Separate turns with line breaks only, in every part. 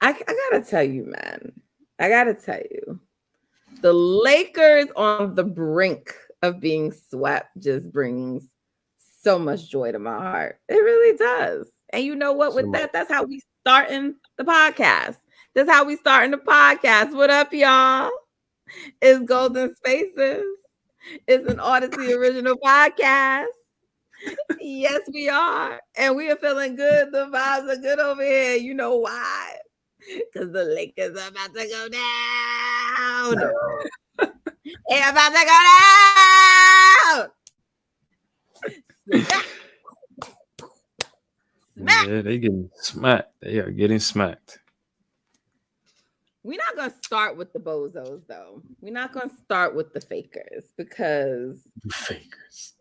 I gotta tell you, man. I gotta tell you, the Lakers on the brink of being swept just brings so much joy to my heart. It really does. And you know what? With that, that's how we starting the podcast. That's how we starting the podcast. What up, y'all? It's Golden Spaces. It's an Odyssey original podcast. Yes, we are. And we are feeling good. The vibes are good over here. You know why? Because the Lakers are about to go down. They're about to go down. Smack.
Yeah, they getting smacked. They are getting smacked.
We're not going to start with the bozos, though. We're not going to start with the fakers because...
Fakers.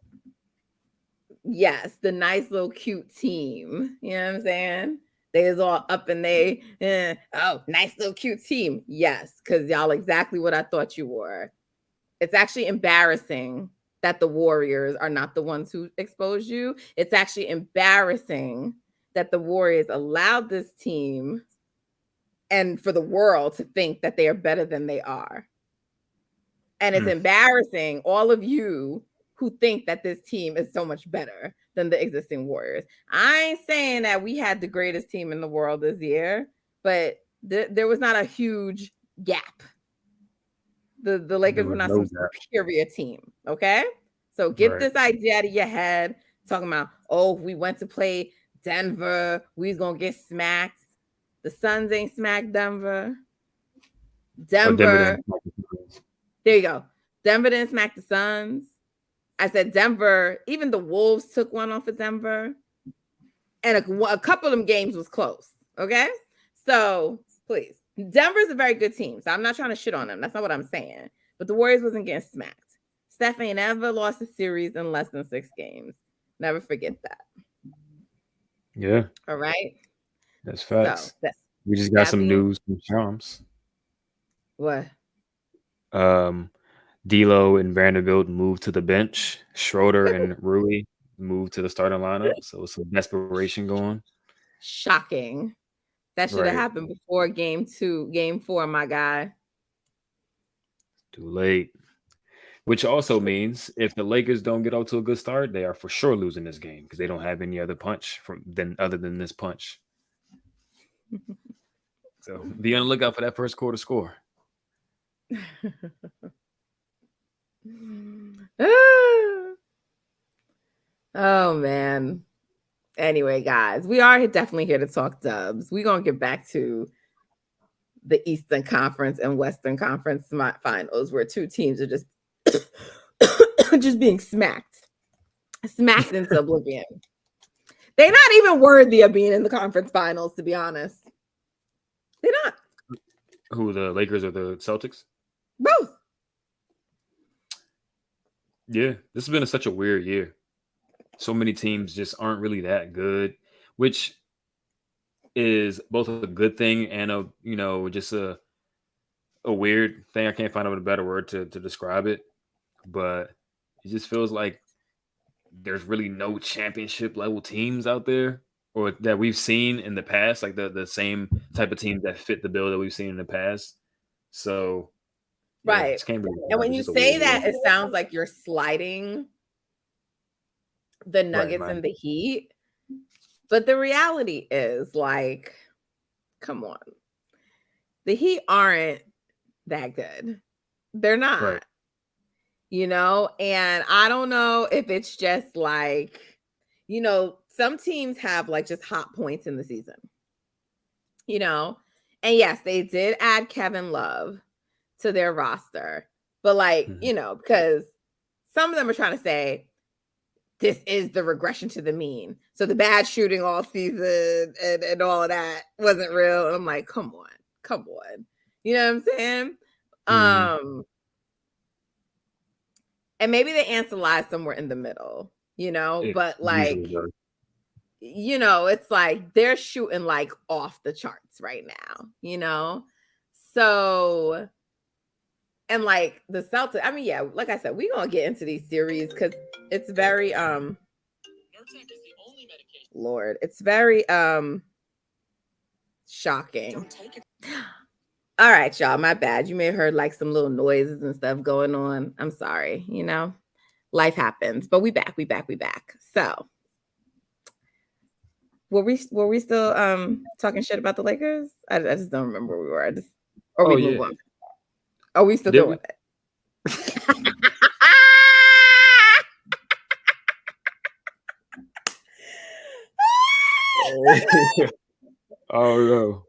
Yes, the nice little cute team. You know what I'm saying? They is all up and they, nice little cute team. Yes, because y'all exactly what I thought you were. It's actually embarrassing that the Warriors are not the ones who exposed you. It's actually embarrassing that the Warriors allowed this team and for the world to think that they are better than they are. And it's embarrassing, all of you who think that this team is so much better than the existing Warriors. I ain't saying that we had the greatest team in the world this year, but there was not a huge gap. The Lakers were not some superior team, okay? So get this idea out of your head, talking about, if we went to play Denver, we was going to get smacked. The Suns ain't smacked Denver. Denver there you go. Denver didn't smack the Suns. I said Denver, even the Wolves took one off of Denver. And a couple of them games was close. Okay? So, please. Denver's a very good team. So, I'm not trying to shit on them. That's not what I'm saying. But the Warriors wasn't getting smacked. Steph ain't ever lost a series in less than 6 games. Never forget that.
Yeah.
All right?
That's facts. So, we just got some news from Shams.
What?
D'Lo and Vanderbilt moved to the bench. Schroeder and Rui moved to the starting lineup. So it's some desperation going.
Shocking. That should have happened before game 4, my guy.
Too late. Which also means if the Lakers don't get out to a good start, they are for sure losing this game because they don't have any other punch other than this punch. So be on the lookout for that first quarter score.
Oh man. Anyway, guys, we are definitely here to talk dubs. We're gonna get back to the Eastern Conference and Western Conference finals, where 2 teams are just just being smacked into oblivion. They're not even worthy of being in the conference finals, to be honest. They're not.
Who, the Lakers or the Celtics?
Both.
Yeah, this has been such a weird year. So many teams just aren't really that good, which is both a good thing and just a weird thing. I can't find a better word to describe it, but it just feels like there's really no championship level teams out there or that we've seen in the past, like the same type of teams that fit the bill that we've seen in the past. So
right. And when you say that, it sounds like you're sliding the Nuggets and the Heat. But the reality is, like, come on. The Heat aren't that good. They're not. Right. And I don't know if it's just like, some teams have like just hot points in the season. And yes, they did add Kevin Love to their roster. But like, because some of them are trying to say this is the regression to the mean. So the bad shooting all season and all of that wasn't real. And I'm like, come on. You know what I'm saying? And maybe the answer lies somewhere in the middle, but like, it's like they're shooting like off the charts right now, So, and like the Celtics, I mean, yeah, like I said, we're going to get into these series because it's very, Lord, it's very, Shocking. All right, y'all. My bad. You may have heard like some little noises and stuff going on. I'm sorry. Life happens. But we back. So were we still talking shit about the Lakers? I just don't remember where we were. Or we move on. Are we still doing it?
Oh no.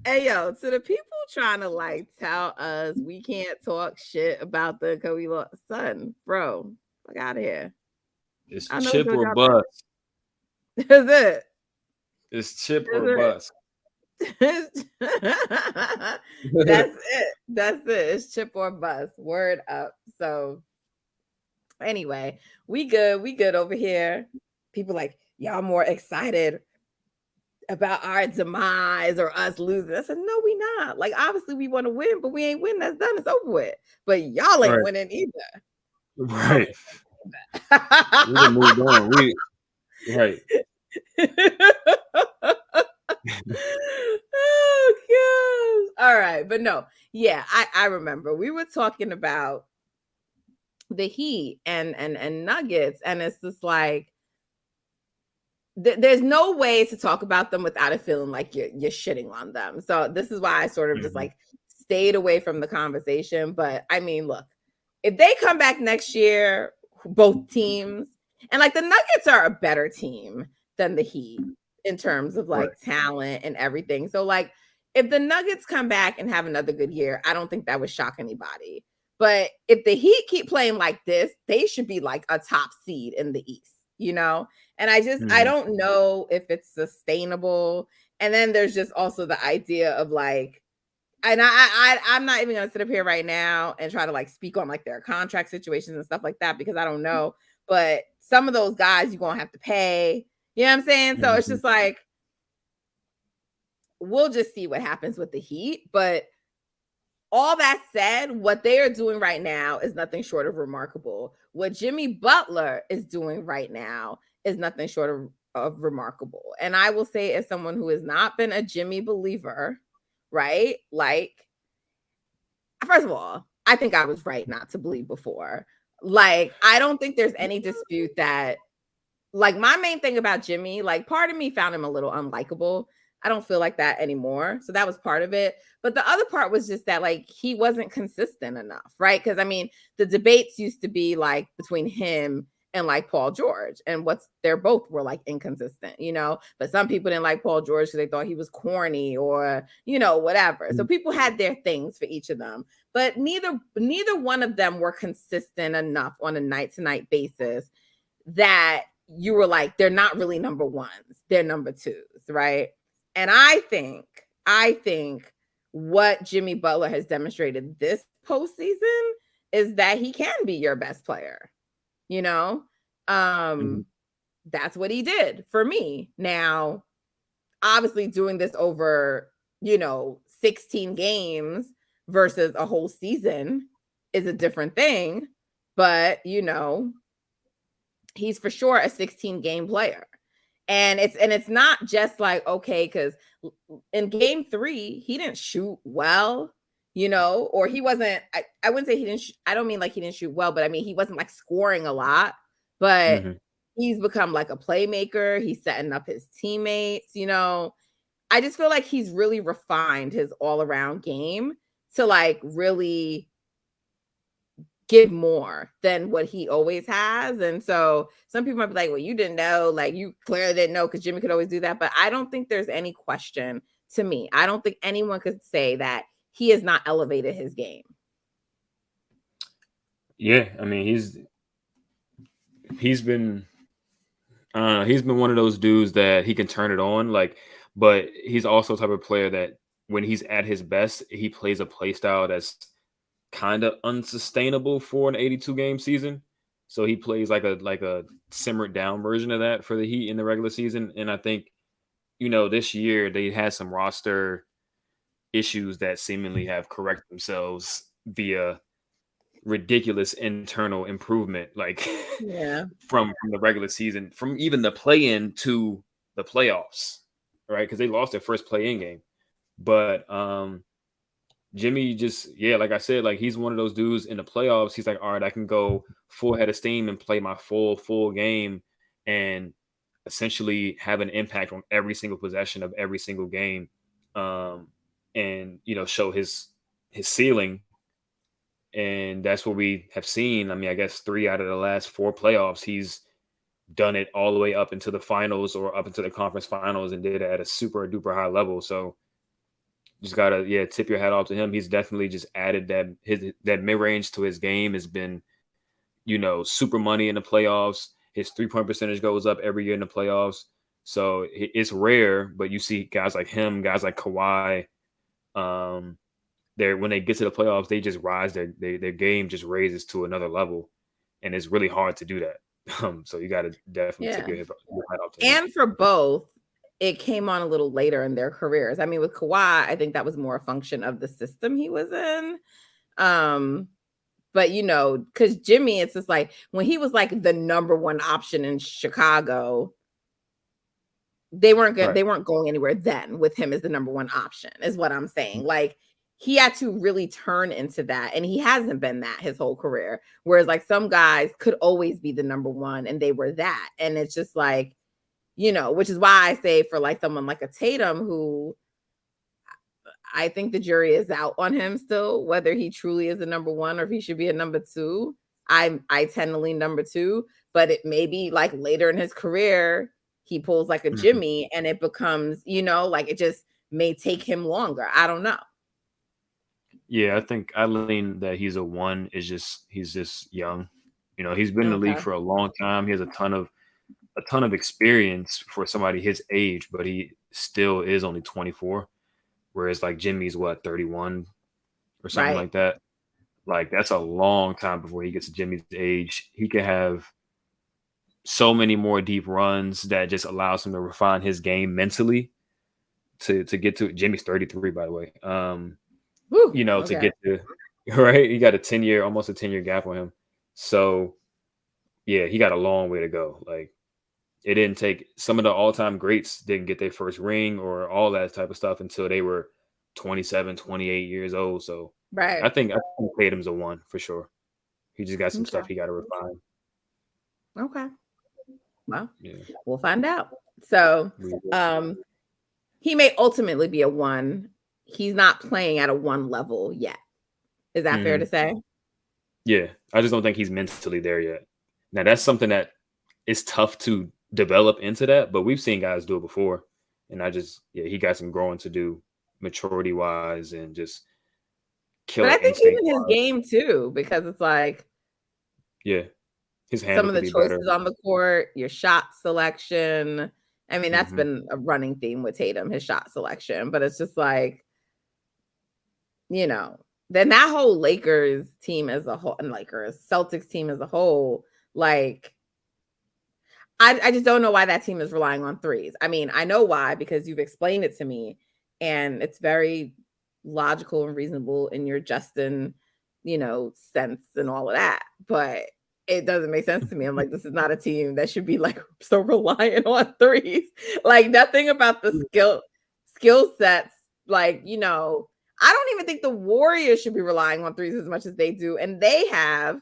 Hey yo, to the people trying to like tell us we can't talk shit about the Kobe son, bro, fuck out of here.
It's chip or bust.
Is it?
It's chip or bust.
That's it. It's chip or bust. Word up. So anyway, we good over here. People like, y'all more excited about our demise or us losing. I said, no, we not. Like, obviously we want to win, but we ain't winning. That's done. It's over with. But y'all ain't winning either.
Right. We moved on. Right.
Oh gosh. All right. But no, yeah, I remember we were talking about the Heat and Nuggets, and it's just like there's no way to talk about them without it feeling like you're shitting on them. So this is why I sort of just like stayed away from the conversation. But I mean, look, if they come back next year, both teams, and like the Nuggets are a better team than the Heat in terms of like talent and everything. So like if the Nuggets come back and have another good year, I don't think that would shock anybody. But if the Heat keep playing like this, they should be like a top seed in the East, And I don't know if it's sustainable. And then there's just also the idea of like, and I'm not even gonna sit up here right now and try to like speak on like their contract situations and stuff like that because I don't know. But some of those guys you're gonna have to pay. You know what I'm saying? So it's just like we'll just see what happens with the Heat. But all that said, what they are doing right now is nothing short of remarkable. What Jimmy Butler is doing right now is nothing short of remarkable. And I will say, as someone who has not been a Jimmy believer, right? Like, first of all, I think I was right not to believe before. Like, I don't think there's any dispute that, like, my main thing about Jimmy, like, part of me found him a little unlikable. I don't feel like that anymore. So that was part of it. But the other part was just that, like, he wasn't consistent enough, right? Because, I mean, the debates used to be, like, between him and, like, Paul George. And they're both were, like, inconsistent, But some people didn't like Paul George because they thought he was corny or, whatever. So people had their things for each of them. But neither one of them were consistent enough on a night-to-night basis that you were like, they're not really number ones. They're number twos, right? And I think what Jimmy Butler has demonstrated this postseason is that he can be your best player. That's what he did for me. Now, obviously doing this over, 16 games versus a whole season is a different thing. But, he's for sure a 16-game player. And it's not just like, okay, because in game 3, he didn't shoot well, or he wasn't, I wouldn't say he didn't, I don't mean like he didn't shoot well, but I mean, he wasn't like scoring a lot, but he's become like a playmaker. He's setting up his teammates, I just feel like he's really refined his all around game to like really give more than what he always has. And so some people might be like, well, you didn't know, like you clearly didn't know because Jimmy could always do that. But I don't think there's any question to me. I don't think anyone could say that he has not elevated his game.
Yeah, I mean, he's been one of those dudes that he can turn it on, like, but he's also the type of player that when he's at his best, he plays a play style that's kind of unsustainable for an 82-game season. So he plays like a simmered down version of that for the Heat in the regular season. And I think, this year they had some roster issues that seemingly have corrected themselves via ridiculous internal improvement, like from the regular season, from even the play-in to the playoffs. right? Because they lost their first play-in game. But Jimmy just, yeah, like I said, like he's one of those dudes in the playoffs. He's like, all right, I can go full head of steam and play my full game and essentially have an impact on every single possession of every single game. And show his ceiling. And that's what we have seen. I mean, I guess 3 out of the last 4 playoffs, he's done it all the way up into the finals or up into the conference finals and did it at a super duper high level. So just gotta tip your hat off to him. He's definitely just added that mid range to his game. Has been super money in the playoffs. His 3-point percentage goes up every year in the playoffs. So it's rare, but you see guys like him, guys like Kawhi. When they get to the playoffs, they just rise. Their game just raises to another level, and it's really hard to do that. So you got to definitely tip your hat off to him.
And for both, it came on a little later in their careers. I mean, with Kawhi, I think that was more a function of the system he was in. But because Jimmy, it's just like when he was like the number one option in Chicago, they weren't good. Right. They weren't going anywhere then with him as the number one option, is what I'm saying. Like he had to really turn into that, and he hasn't been that his whole career. Whereas like some guys could always be the number one, and they were that, and it's just like, which is why I say for like someone like a Tatum, who I think the jury is out on him still, whether he truly is a number one or if he should be a number 2. I tend to lean number 2, but it may be like later in his career, he pulls like a Jimmy and it becomes, like it just may take him longer. I don't know.
Yeah, I think I lean that he's a 1. He's just young. He's been in the league for a long time. He has a ton of experience for somebody his age, but he still is only 24. Whereas like Jimmy's 31 or something like that. Like that's a long time before he gets to Jimmy's age. He could have so many more deep runs that just allows him to refine his game mentally to get to Jimmy's 33, by the way. To get to right. He got almost a 10-year gap on him. So yeah, he got a long way to go. Like it didn't take, some of the all-time greats didn't get their first ring or all that type of stuff until they were 27, 28 years old. So I think Tatum's a 1 for sure. He just got some stuff he got to refine.
Okay. Well, we'll find out. So he may ultimately be a 1. He's not playing at a 1 level yet. Is that fair to say? Yeah.
I just don't think he's mentally there yet. Now that's something that is tough to develop into that, but we've seen guys do it before. And he got some growing to do maturity wise and just
killer. But I think even his game too, because it's like,
his
some of the choices better on the court, your shot selection. I mean, that's been a running theme with Tatum, his shot selection, but it's just like, then that whole Lakers team as a whole, and Celtics team as a whole, like, I just don't know why that team is relying on threes. I mean, I know why, because you've explained it to me, and it's very logical and reasonable in your Justin, sense and all of that. But it doesn't make sense to me. I'm like, this is not a team that should be like so reliant on threes. Like nothing about the skill sets. Like, I don't even think the Warriors should be relying on threes as much as they do. And they have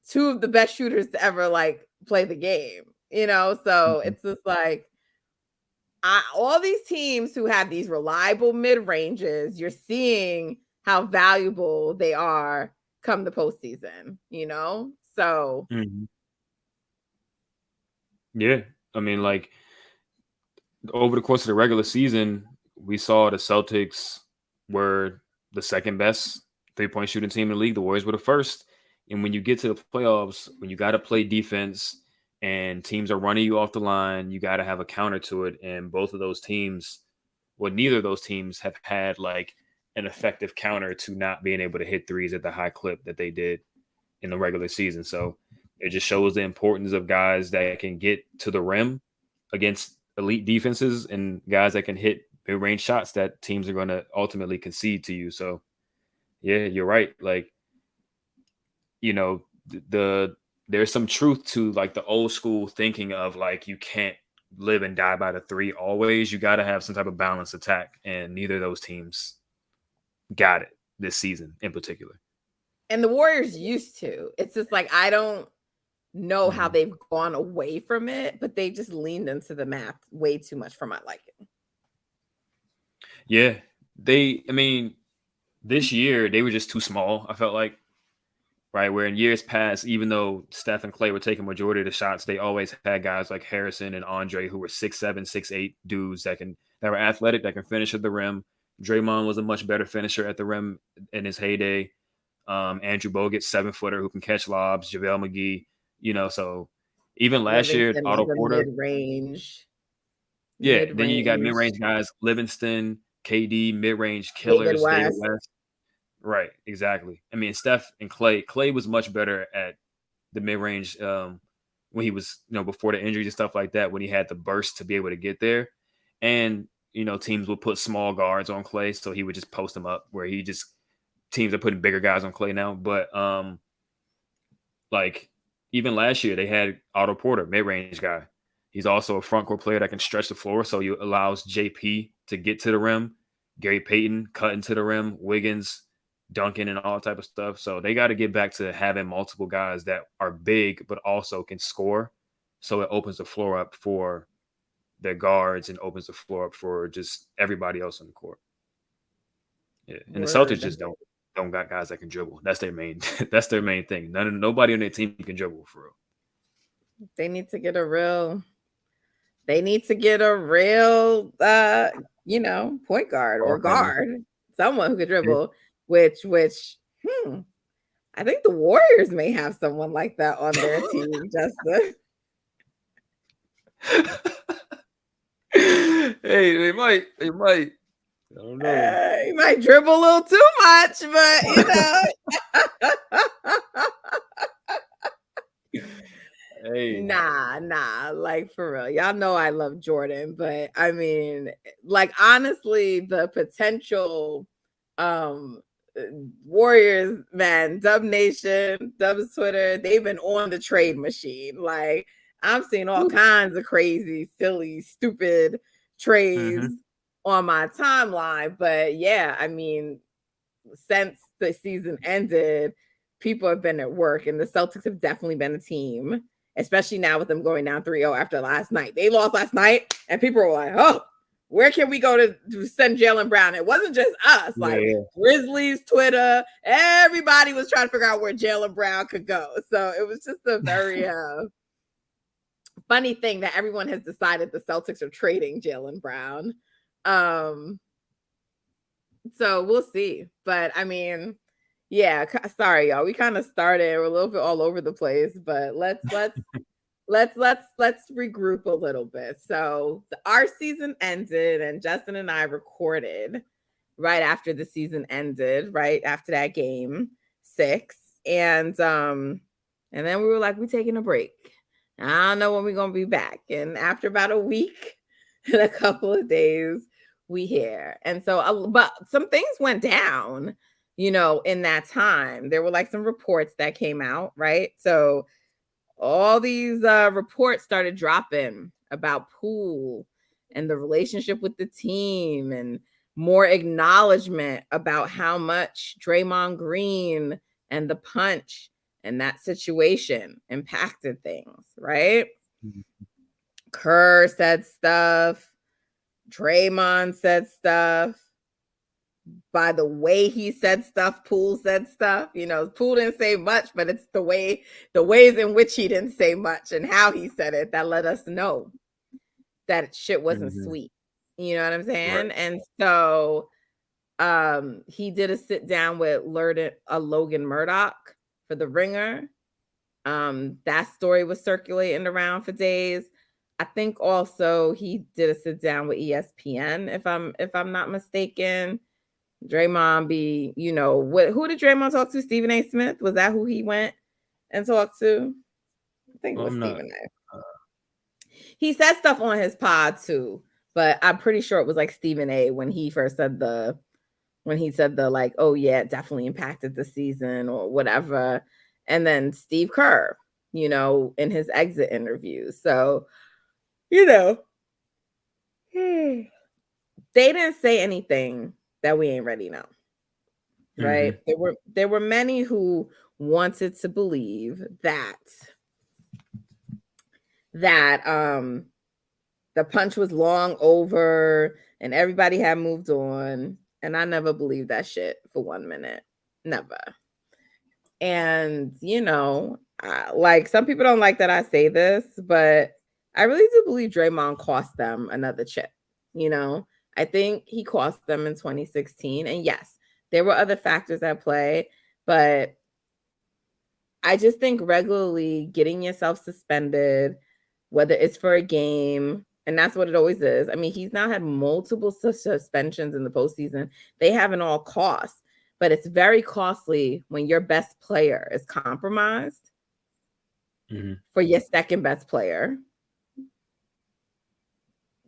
2 of the best shooters to ever like play the game, so it's just like all these teams who have these reliable mid-ranges, you're seeing how valuable they are come the postseason, so
yeah, I mean, like over the course of the regular season, we saw the Celtics were the second best 3-point shooting team in the league. The Warriors were the first. And when you get to the playoffs, when you got to play defense and teams are running you off the line, you got to have a counter to it. And both of those teams, neither of those teams have had like an effective counter to not being able to hit threes at the high clip that they did in the regular season. So it just shows the importance of guys that can get to the rim against elite defenses and guys that can hit mid-range shots that teams are going to ultimately concede to you. So yeah, you're right. Like, there's some truth to like the old school thinking of like, you can't live and die by the three always. You got to have some type of balanced attack, and neither of those teams got it this season in particular.
And the Warriors used to. It's just like I don't know how
Mm-hmm.
they've gone away from it, but they just leaned into the math way too much for my liking.
Yeah, I mean, this year they were just too small. I felt like, right, where in years past, even though Steph and Clay were taking majority of the shots, they always had guys like Harrison and Andre who were 6'7", 6'8" dudes that were athletic, that can finish at the rim. Draymond was a much better finisher at the rim in his heyday. Andrew Bogut, 7-footer who can catch lobs. JaVale McGee, so even last year,
Livingston
Otto
was a
Porter.
mid-range.
Yeah, then you got mid-range guys, Livingston, KD, mid-range killers, David West. Right, exactly. I mean, Steph and Clay was much better at the mid-range when he was, before the injuries and stuff like that, when he had the burst to be able to get there. And, teams would put small guards on Clay, so he would just post them up, where teams are putting bigger guys on Clay now. But like even last year, they had Otto Porter, mid-range guy. He's also a front court player that can stretch the floor, so he allows JP to get to the rim, Gary Payton cutting to the rim, Wiggins, Duncan, and all type of stuff. So they got to get back to having multiple guys that are big but also can score. So it opens the floor up for their guards and opens the floor up for just everybody else on the court. Yeah, and the Celtics just don't got guys that can dribble. That's their main thing. Nobody on their team can dribble for real.
They need to get a real point guard or guard, someone who could dribble, which I think the Warriors may have someone like that on their team, Justin.
Hey, they might. I don't know.
He might dribble a little too much, but
Hey.
Nah, like for real. Y'all know I love Jordan, but I mean, like honestly, the potential Warriors, man, Dub Nation, Dub's Twitter, they've been on the trade machine. Like I'm seeing all kinds of crazy, silly, stupid trades on my timeline. But yeah, I mean, since the season ended, people have been at work, and the Celtics have definitely been a team, especially now with them going down 3-0 after last night. They lost last night, and people were like, oh, where can we go to send Jaylen Brown? It wasn't just us. Like Grizzlies, Twitter, everybody was trying to figure out where Jaylen Brown could go. So it was just a very funny thing that everyone has decided the Celtics are trading Jaylen Brown. So we'll see. But I mean, yeah, sorry, y'all. We kind of started, we're a little bit all over the place, but let's regroup a little bit. So our season ended, and Justin and I recorded right after the season ended, right after that game 6. And then we were like, we're taking a break. I don't know when we're gonna be back. And after about a week and a couple of days, we here. And so but some things went down, in that time. There were like some reports that came out, right? So all these reports started dropping about Poole and the relationship with the team, and more acknowledgement about how much Draymond Green and the punch and that situation impacted things, right? Kerr said stuff. Draymond said stuff. By the way he said stuff, Poole said stuff. Poole didn't say much, but it's the ways in which he didn't say much and how he said it that let us know that shit wasn't sweet. You know what I'm saying? Right. And so he did a sit down with Logan Murdoch for The Ringer. That story was circulating around for days. I think also he did a sit down with ESPN, if I'm not mistaken. Draymond who did Draymond talk to? Stephen A. Smith? Was that who he went and talked to? I think it was Stephen A. He said stuff on his pod too, but I'm pretty sure it was like Stephen A. when he said the like, oh yeah, it definitely impacted the season or whatever. And then Steve Kerr, in his exit interview. So you know, they didn't say anything that we ain't ready know. Right? There were many who wanted to believe that the punch was long over and everybody had moved on. And I never believed that shit for 1 minute. Never. And, like some people don't like that I say this, but I really do believe Draymond cost them another chip. I think he cost them in 2016. And yes, there were other factors at play, but I just think regularly getting yourself suspended, whether it's for a game, and that's what it always is. I mean, he's now had multiple suspensions in the postseason. They haven't all cost, but it's very costly when your best player is compromised for your second best player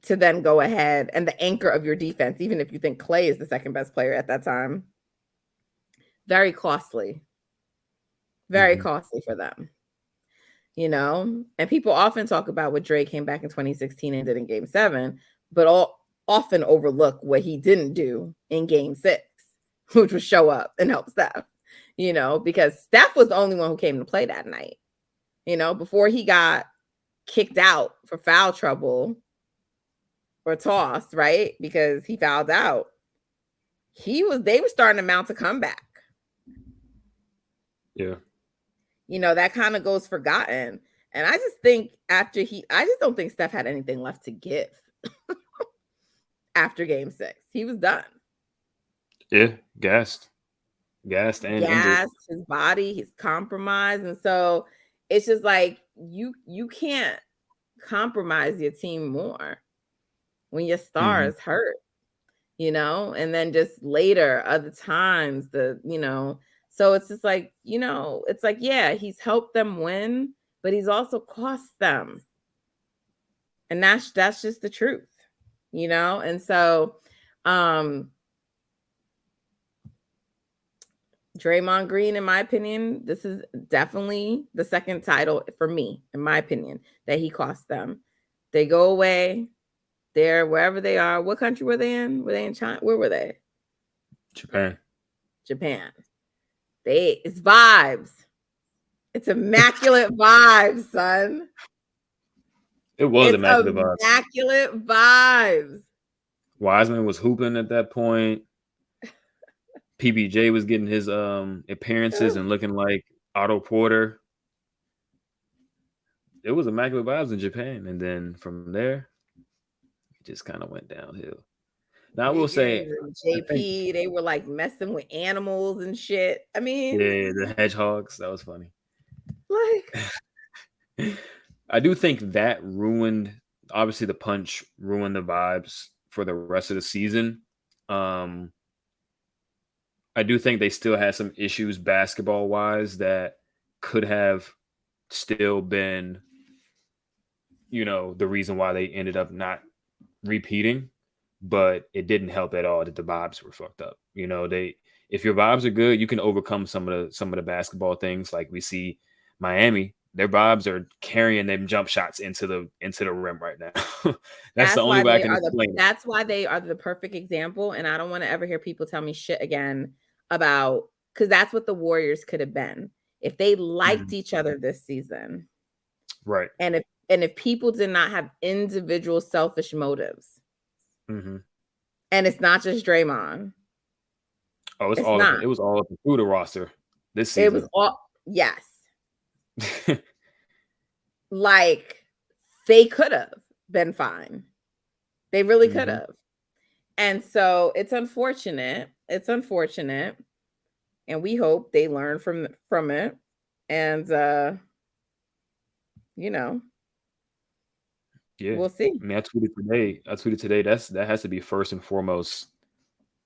to then go ahead and the anchor of your defense, even if you think Clay is the second best player at that time. Very costly. Very costly for them. And people often talk about what Dre came back in 2016 and did in Game 7, but often overlook what he didn't do in Game 6, which was show up and help Steph, because Steph was the only one who came to play that night, before he got kicked out for foul trouble or tossed, right? Because he fouled out. They were starting to mount a comeback.
Yeah.
That kind of goes forgotten. And I just think I just don't think Steph had anything left to give after Game 6. He was done.
Yeah, gassed and injured.
His body, he's compromised. And so it's just like you can't compromise your team more when your star is hurt, and then just later, other times, so it's just like, it's like, yeah, he's helped them win, but he's also cost them. And that's just the truth, And so Draymond Green, in my opinion, this is definitely the second title for me, in my opinion, that he cost them. They go away. They're wherever they are. What country were they in? Were they in China? Where were they?
Japan.
It's vibes. It's immaculate vibes, son.
It was immaculate vibes.
Immaculate vibes.
Wiseman was hooping at that point. PBJ was getting his appearances and looking like Otto Porter. It was immaculate vibes in Japan, and then from there, it just kind of went downhill. Now I will say,
JP, they were like messing with animals and shit. I mean,
yeah, the hedgehogs. That was funny.
Like,
I do think that ruined. Obviously, the punch ruined the vibes for the rest of the season. I do think they still had some issues basketball wise that could have still been, the reason why they ended up not repeating, but it didn't help at all that the vibes were fucked up. If your vibes are good, you can overcome some of the basketball things. Like we see Miami, their vibes are carrying them jump shots into the rim right now. That's the only way I can explain it.
That's why they are the perfect example. And I don't want to ever hear people tell me shit again about, because that's what the Warriors could have been if they liked each other this season.
Right.
And if people did not have individual selfish motives. And it's not just Draymond.
Oh, it was all up through the roster this season.
It was all, yes. Like they could have been fine. They really could have. And so it's unfortunate. And we hope they learn from it. And
yeah,
we'll see.
I mean, I tweeted today that has to be first and foremost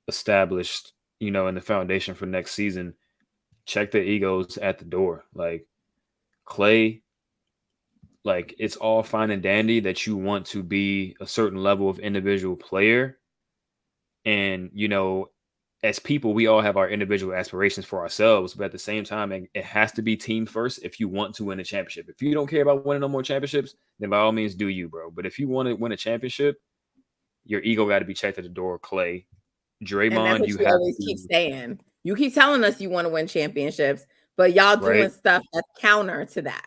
established, in the foundation for next season. Check the egos at the door. Like Clay, like it's all fine and dandy that you want to be a certain level of individual player. And, as people, we all have our individual aspirations for ourselves, but at the same time, it has to be team first if you want to win a championship. If you don't care about winning no more championships, then by all means do you, bro. But if you want to win a championship, your ego got to be checked at the door. Clay,
And that's
Draymond,
what
you
you
have
always keep
to,
saying. You keep telling us you want to win championships, but y'all doing
right,
stuff that's counter to that.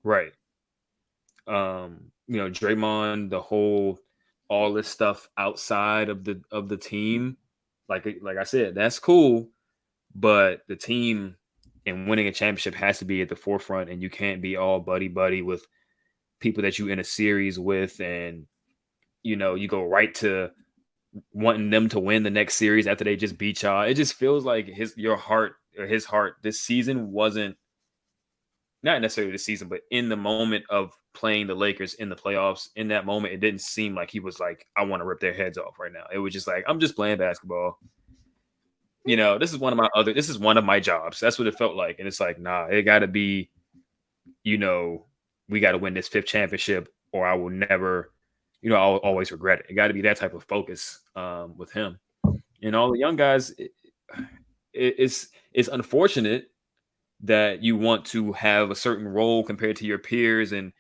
right. Draymond, the whole all this stuff outside of the team, like I said, that's cool, but the team and winning a championship has to be at the forefront, and you can't be all buddy buddy with people that you in a series with, and you go right to wanting them to win the next series after they just beat y'all. It just feels like his heart this season wasn't, not necessarily this season, but in the moment of playing the Lakers in the playoffs, in that moment, it didn't seem like he was like, I want to rip their heads off right now. It was just like, I'm just playing basketball. This is one of my jobs. That's what it felt like. And it's like, nah, it got to be, we got to win this 5th championship or I will never, I'll always regret it. It got to be that type of focus with him. And all the young guys, it's unfortunate that you want to have a certain role compared to your peers and,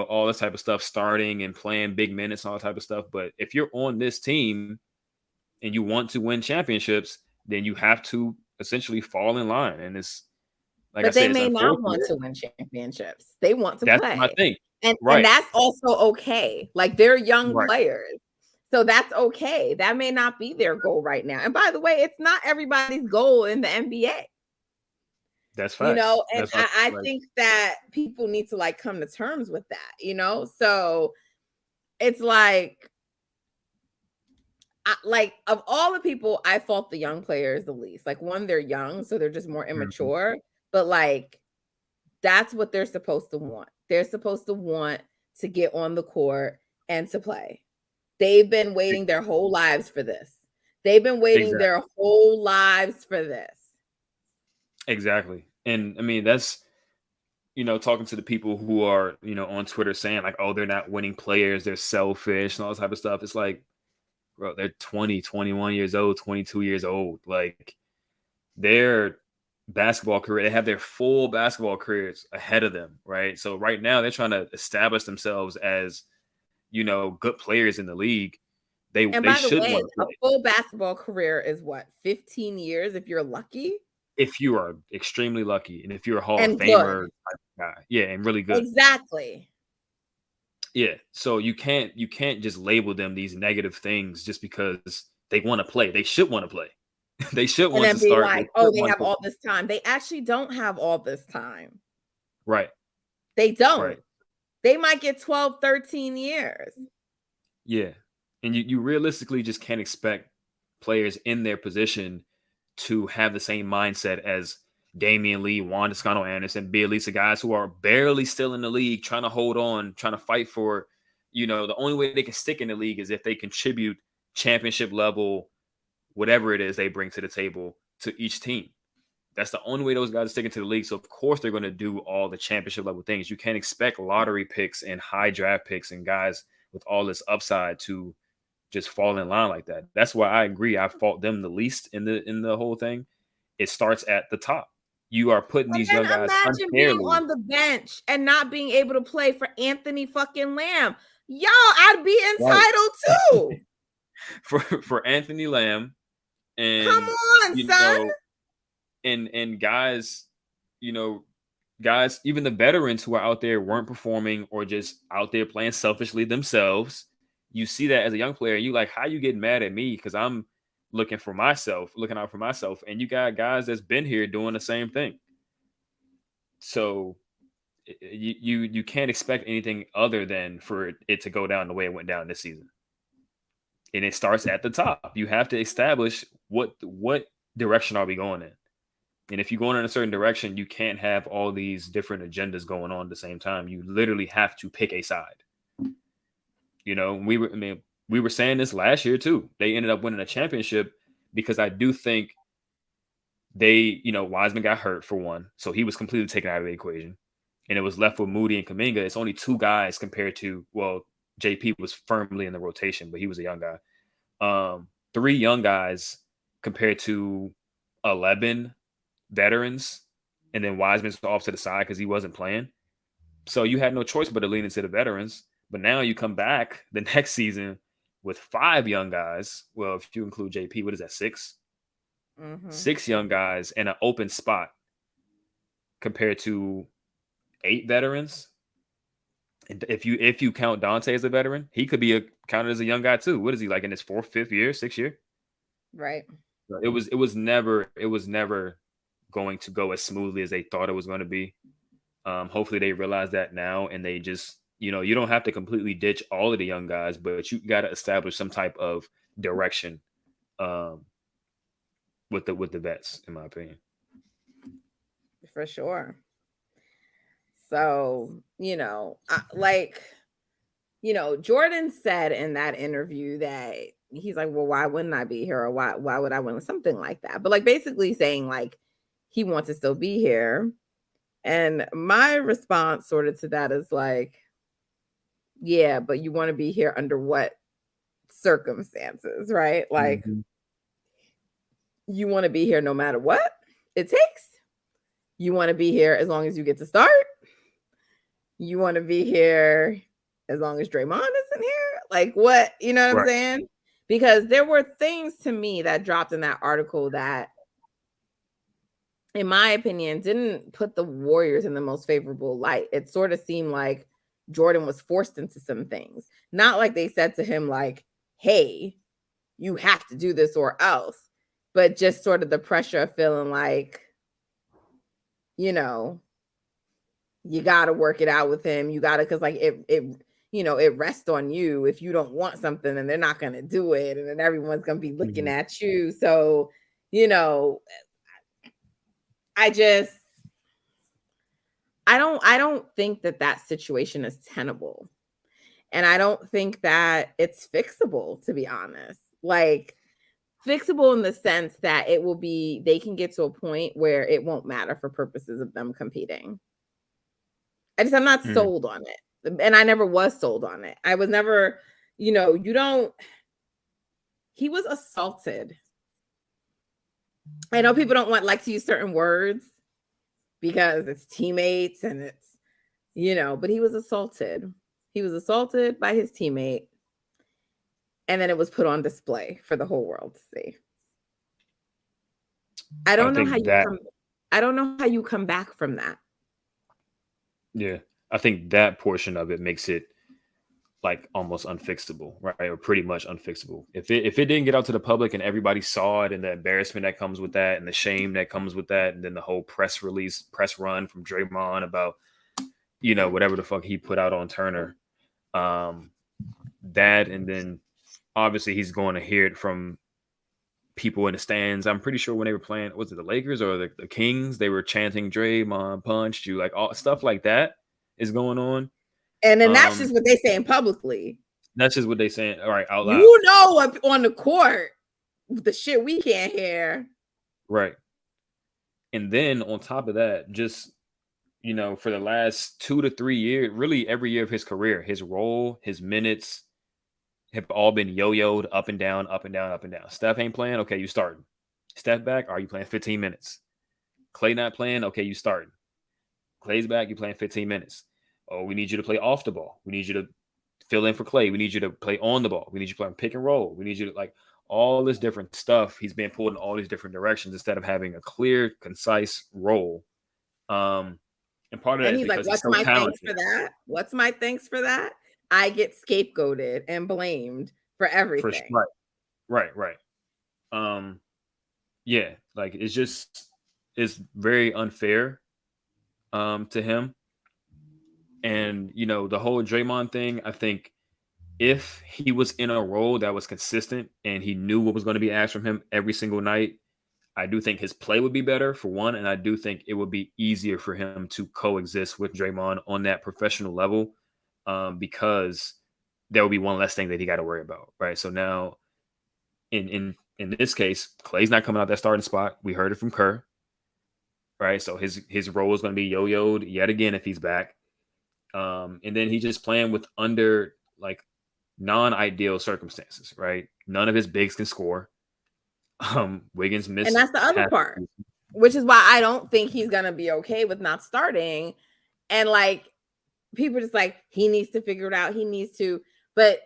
all this type of stuff, starting and playing big minutes, all that type of stuff. But if you're on this team and you want to win championships, then you have to essentially fall in line. And it's, like I
But they
said, it's
may not want
unfortunate.
to win championships. They want to
That's my
play.
thing.
And
Right.
that's also okay. Like, they're young
Right.
players. So that's okay. That may not be their goal right now. And by the way, it's not everybody's goal in the NBA.
That's facts.
And I think that people need to like come to terms with that, so it's like of all the people, I fault the young players the least. Like, one, they're young, so they're just more immature, but like, that's what they're supposed to want. They're supposed to want to get on the court and to play. They've been waiting their whole lives for this. They've been waiting their whole lives for this.
Exactly. And I mean, that's, talking to the people who are, on Twitter saying like, oh, they're not winning players, they're selfish and all this type of stuff. It's like, bro, they're 20, 21 years old, 22 years old. Like, their basketball career, they have their full basketball careers ahead of them, right? So right now they're trying to establish themselves as, good players in the league. They should want to
a
play.
full basketball career is what, 15 years if you're lucky?
If you are extremely lucky, and if you're a Hall
And
of Famer type guy. Yeah, and really good.
Exactly.
Yeah. So you can't just label them these negative things just because they want to play. They should want to play. They should want to start.
Like, oh, they have all this time. They actually don't have all this time.
Right.
They don't.
Right.
They might get 12, 13 years.
Yeah. And you realistically just can't expect players in their position to have the same mindset as Damian Lee, Juan Toscano-Anderson, Bielisa, guys who are barely still in the league, trying to hold on, trying to fight for, the only way they can stick in the league is if they contribute championship level, whatever it is they bring to the table to each team. That's the only way those guys are sticking to the league. So of course they're going to do all the championship level things. You can't expect lottery picks and high draft picks and guys with all this upside to just fall in line like that. That's why I agree. I fault them the least in the whole thing. It starts at the top. You are putting these young guys
imagine being on the bench and not being able to play for Anthony fucking Lamb. Y'all, I'd be entitled
too. For Anthony Lamb, and
come on, son.
And guys, guys, even the veterans who are out there weren't performing or just out there playing selfishly themselves. You see that as a young player, you like, how you getting mad at me because I'm looking out for myself, and you got guys that's been here doing the same thing. So you can't expect anything other than for it to go down the way it went down this season. And it starts at the top. You have to establish what direction are we going in. And if you're going in a certain direction, you can't have all these different agendas going on at the same time. You literally have to pick a side. We were saying this last year too. They ended up winning a championship because I do think Wiseman got hurt for one. So he was completely taken out of the equation. And it was left with Moody and Kuminga. It's only 2 guys compared to, JP was firmly in the rotation, but he was a young guy. 3 young guys compared to 11 veterans, and then Wiseman's off to the side because he wasn't playing. So you had no choice but to lean into the veterans. But now you come back the next season with 5 young guys. Well, if you include JP, what is that, 6?
Mm-hmm.
6 young guys in an open spot compared to 8 veterans. And if you count Dante as a veteran, he could be counted as a young guy too. What is he, like in his 4th, 5th year, 6th year?
Right.
It was never going to go as smoothly as they thought it was going to be. Hopefully they realize that now, and they just, you don't have to completely ditch all of the young guys, but you got to establish some type of direction with the vets, in my opinion.
For sure. So, Jordan said in that interview that he's like, well, why wouldn't I be here? Or why would I win? Something like that. But like basically saying like he wants to still be here. And my response sort of to that is like, yeah, but you want to be here under what circumstances, right? Like you want to be here no matter what it takes. You want to be here as long as you get to start. You want to be here as long as Draymond isn't here. Like what, you know what I'm saying? Because there were things to me that dropped in that article that, in my opinion, didn't put the Warriors in the most favorable light. It sort of seemed like Jordan was forced into some things. Not like they said to him like, hey, you have to do this or else. But just sort of the pressure of feeling like, you got to work it out with him. You got to, because like it rests on you. If you don't want something, then they're not going to do it. And then everyone's going to be looking at you. So, I don't think that situation is tenable. And I don't think that it's fixable, to be honest. Like fixable in the sense that they can get to a point where it won't matter for purposes of them competing. I'm not sold on it. And I never was sold on it. I was never, he was assaulted. I know people don't like to use certain words because it's teammates and it's, but he was assaulted. He was assaulted by his teammate. And then it was put on display for the whole world to see. I don't know how you come back from that.
Yeah, I think that portion of it makes it like almost unfixable, right? Or pretty much unfixable. If it didn't get out to the public and everybody saw it, and the embarrassment that comes with that, and the shame that comes with that, and then the whole press run from Draymond about, whatever the fuck he put out on Turner, that, and then obviously he's going to hear it from people in the stands. I'm pretty sure when they were playing, was it the Lakers or the Kings? They were chanting Draymond punched you, like all stuff like that is going on.
And then that's just what they saying publicly.
That's just what they saying. All right, out loud.
Up on the court, the shit we can't hear.
Right. And then on top of that, just, for the last 2 to 3 years, really every year of his career, his role, his minutes have all been yo-yoed up and down, up and down, up and down. Steph ain't playing. Okay, you starting. Steph back. Are you playing 15 minutes? Clay not playing. Okay, you starting. Clay's back. You playing 15 minutes. Oh, we need you to play off the ball. We need you to fill in for Clay. We need you to play on the ball. We need you to play pick and roll. We need you to like all this different stuff. He's being pulled in all these different directions instead of having a clear, concise role. And part of that is because
like, what's my thanks for that? What's my thanks for that? I get scapegoated and blamed for everything.
Right. Yeah, like it's very unfair to him. And the whole Draymond thing, I think if he was in a role that was consistent and he knew what was going to be asked from him every single night, I do think his play would be better, for one, and I do think it would be easier for him to coexist with Draymond on that professional level, because there will be one less thing that he got to worry about, right? So now, in this case, Clay's not coming out that starting spot. We heard it from Kerr, right? So his role is going to be yo-yoed yet again if he's back. And then he's just playing with under like non-ideal circumstances, right? None of his bigs can score. Wiggins
And
missed
that's the other
half.
part, which is why I don't think he's going to be okay with not starting. And like, people just like, he needs to figure it out. He needs to, but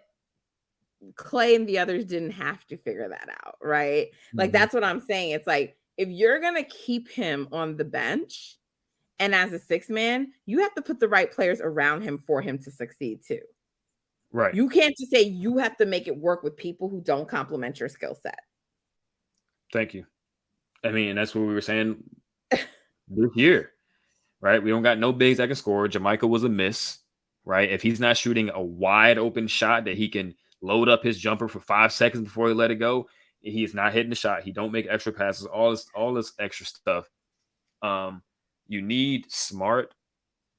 Clay and the others didn't have to figure that out, right? Like, that's what I'm saying. It's like, if you're going to keep him on the bench and as a sixth man, you have to put the right players around him for him to succeed too.
Right.
You can't just say you have to make it work with people who don't complement your skill set.
Thank you. I mean, that's what we were saying this year, right? We don't got no bigs that can score. Jamaica was a miss, right? If he's not shooting a wide open shot that he can load up his jumper for 5 seconds before he let it go, he is not hitting the shot. He don't make extra passes, all this extra stuff. You need smart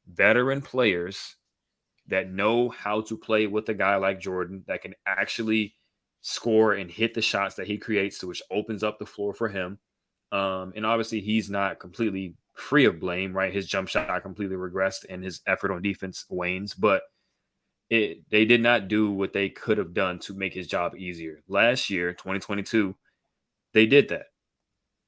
veteran players that know how to play with a guy like Jordan that can actually score and hit the shots that he creates, which opens up the floor for him. And obviously, he's not completely free of blame, right? His jump shot completely regressed and his effort on defense wanes, but they did not do what they could have done to make his job easier. Last year, 2022, they did that.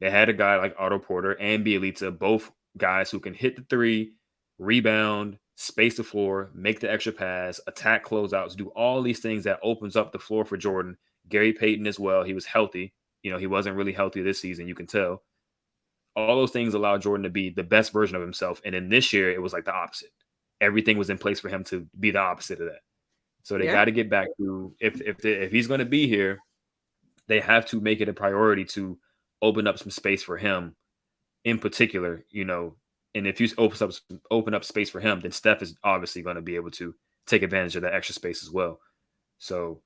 They had a guy like Otto Porter and Bielitsa, both guys who can hit the three, rebound, space the floor, make the extra pass, attack closeouts, do all these things that opens up the floor for Jordan. Gary Payton as well. He was healthy. He wasn't really healthy this season. You can tell. All those things allow Jordan to be the best version of himself. And in this year, it was like the opposite. Everything was in place for him to be the opposite of that. So they got to get back to, if he's going to be here, they have to make it a priority to open up some space for him in particular, and if you open up space for him, then Steph is obviously going to be able to take advantage of that extra space as well. So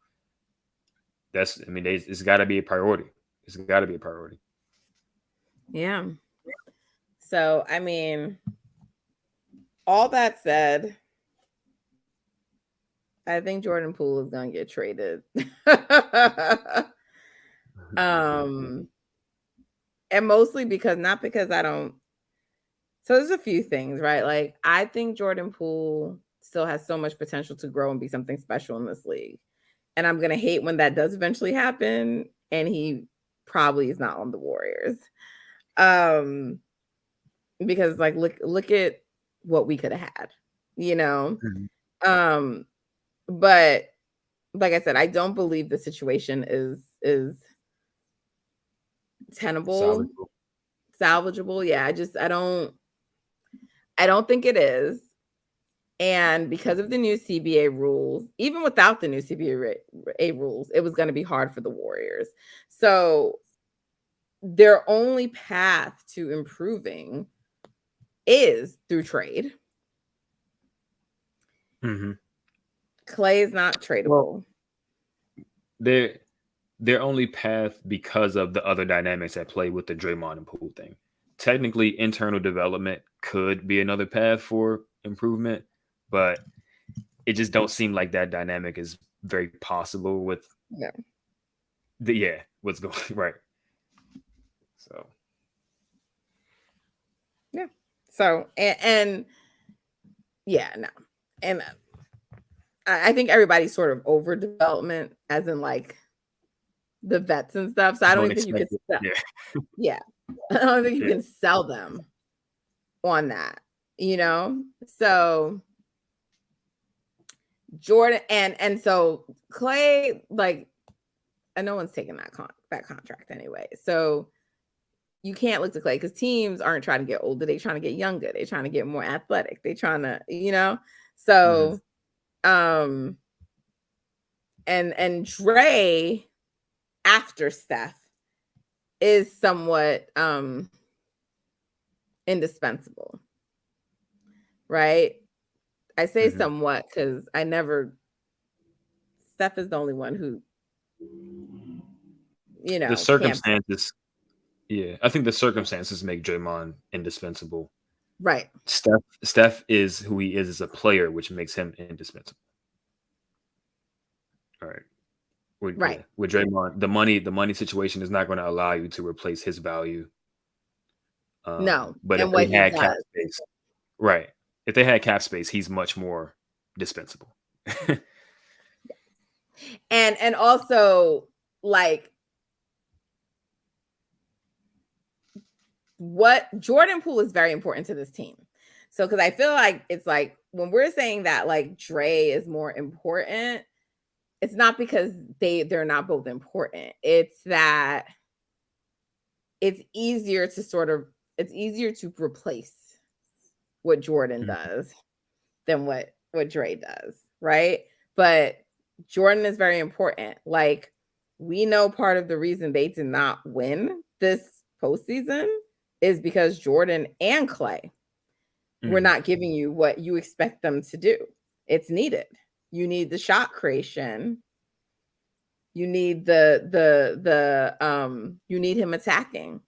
it's got to be a priority. It's got to be a priority.
Yeah. So, I mean, all that said, I think Jordan Poole is going to get traded. And mostly not because I don't. So there's a few things, right? Like, I think Jordan Poole still has so much potential to grow and be something special in this league. And I'm going to hate when that does eventually happen. And he probably is not on the Warriors. Because like, look at what we could have had, But like I said, I don't believe the situation is tenable, salvageable. Yeah, I don't think it is. And because of the new CBA rules, even without the new CBA rules, it was going to be hard for the Warriors. So their only path to improving is through trade. Clay is not tradable.
Well, their only path because of the other dynamics at play with the Draymond and Poole thing. Technically, internal development could be another path for improvement, but it just don't seem like that dynamic is very possible with what's going right. So
and I think everybody's sort of over development, as in like the vets and stuff. So I don't even think you can sell. Yeah. I don't think you can sell them on that, So Jordan and so Clay, like, and no one's taking that contract anyway. So you can't look to Clay because teams aren't trying to get older. They're trying to get younger. They're trying to get more athletic. They're trying to, So and Dre after Steph is somewhat indispensable, right? I say somewhat because Steph is the only one who,
the circumstances. I think the circumstances make Draymond indispensable.
Right.
Steph is who he is as a player, which makes him indispensable. All right. With Draymond, the money situation is not going to allow you to replace his value.
No,
but if they had cap space, right? If they had cap space, he's much more dispensable.
And also, like, what Jordan Poole is very important to this team. So, because I feel like it's like when we're saying that like Dre is more important, it's not because they're not both important. It's that it's easier to replace what Jordan does than what Dre does, right? But Jordan is very important. Like, we know part of the reason they did not win this postseason is because Jordan and Clay were not giving you what you expect them to do. It's needed. You need the shot creation. You need you need him attacking.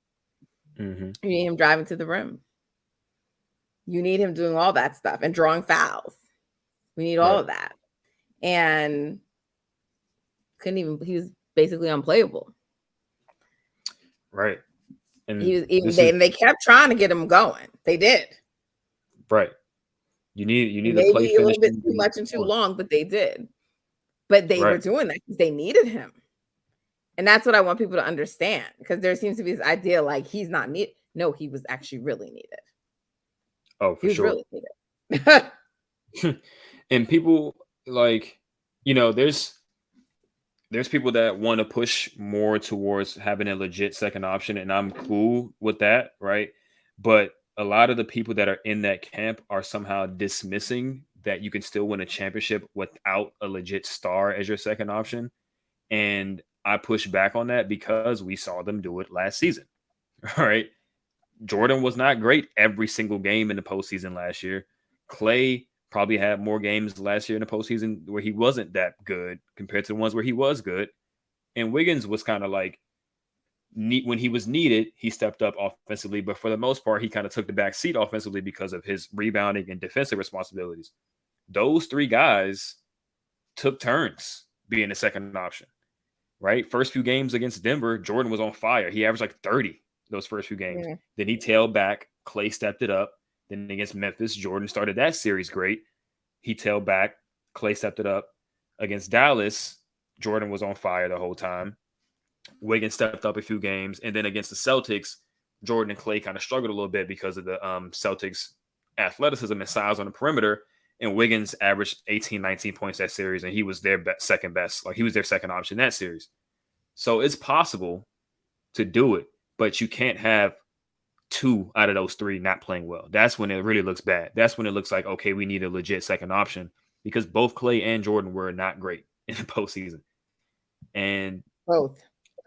You need him driving to the rim. You need him doing all that stuff and drawing fouls. We need all of that. And he was basically unplayable.
Right. And
they kept trying to get him going. They did.
Right. You need
maybe
to play
a little bit too much and too long, but they did. But they were doing that because they needed him. And that's what I want people to understand, because there seems to be this idea like he's not needed. No, he was actually really needed.
Oh, for sure.
Really needed.
And people like, there's people that want to push more towards having a legit second option, and I'm cool with that, right? But a lot of the people that are in that camp are somehow dismissing that you can still win a championship without a legit star as your second option. And I push back on that because we saw them do it last season, right? Jordan was not great every single game in the postseason last year. Clay probably had more games last year in the postseason where he wasn't that good compared to the ones where he was good. And Wiggins was kind of like, when he was needed, he stepped up offensively, but for the most part, he kind of took the back seat offensively because of his rebounding and defensive responsibilities. Those three guys took turns being the second option, right? First few games against Denver, Jordan was on fire. He averaged like 30 those first few games. Yeah. Then he tailed back. Clay stepped it up. Then against Memphis, Jordan started that series great. He tailed back. Clay stepped it up. Against Dallas, Jordan was on fire the whole time. Wiggins stepped up a few games. And then against the Celtics, Jordan and Clay kind of struggled a little bit because of the Celtics' athleticism and size on the perimeter. And Wiggins averaged 18, 19 points that series, and he was their second best. Like, he was their second option that series. So it's possible to do it, but you can't have two out of those three not playing well. That's when it really looks bad. That's when it looks like, okay, we need a legit second option, because both Clay and Jordan were not great in the postseason. And
both.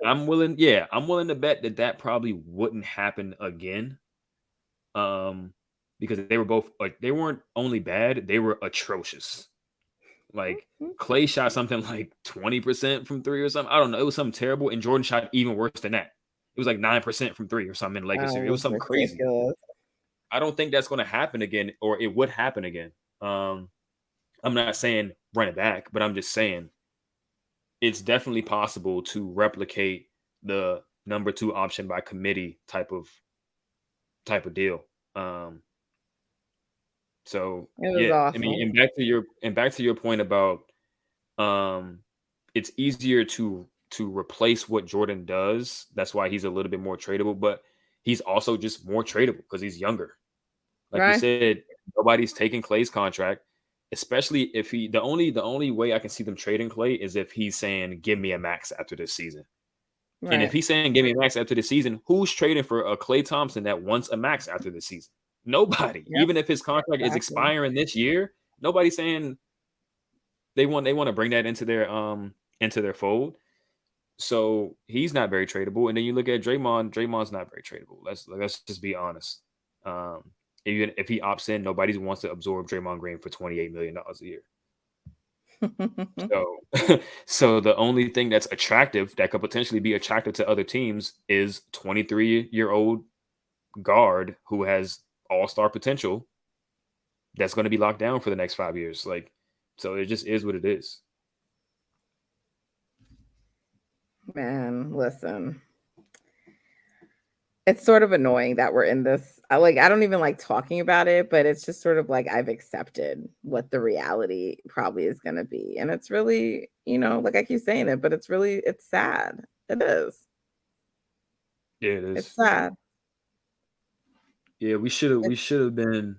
I'm willing to bet that probably wouldn't happen again. Because they were both, like, they weren't only bad, they were atrocious. Like, Clay shot something like 20% from three or something. I don't know. It was something terrible. And Jordan shot even worse than that. It was like 9% from three or something in the Lakers series. It was something crazy. I don't think that's going to happen again, or it would happen again. I'm not saying run it back, but I'm just saying it's definitely possible to replicate the number two option by committee type of deal. So yeah, awesome. I mean, and back to your point about it's easier to replace what Jordan does. That's why he's a little bit more tradable, but he's also just more tradable because he's younger. Like you said, nobody's taking Clay's contract, especially if the only way I can see them trading Clay is if he's saying, give me a max after this season. Right. And if he's saying, give me a max after the season, who's trading for a Klay Thompson that wants a max after the season? Nobody. Yep. Even if his contract is expiring this year, nobody's saying they want to bring that into their fold. So he's not very tradable. And then you look at Draymond. Draymond's not very tradable. Let's just be honest. Even if he opts in, nobody wants to absorb Draymond Green for $28 million a year. So the only thing that's attractive, that could potentially be attractive to other teams, is 23-year-old guard who has all-star potential that's going to be locked down for the next 5 years. Like, so it just is what it is.
Man, listen. It's sort of annoying that we're in this. I don't even like talking about it, but it's just sort of like I've accepted what the reality probably is going to be. And it's really, like I keep saying it, but it's sad. It is.
Yeah, it is.
It's sad.
Yeah, we should have been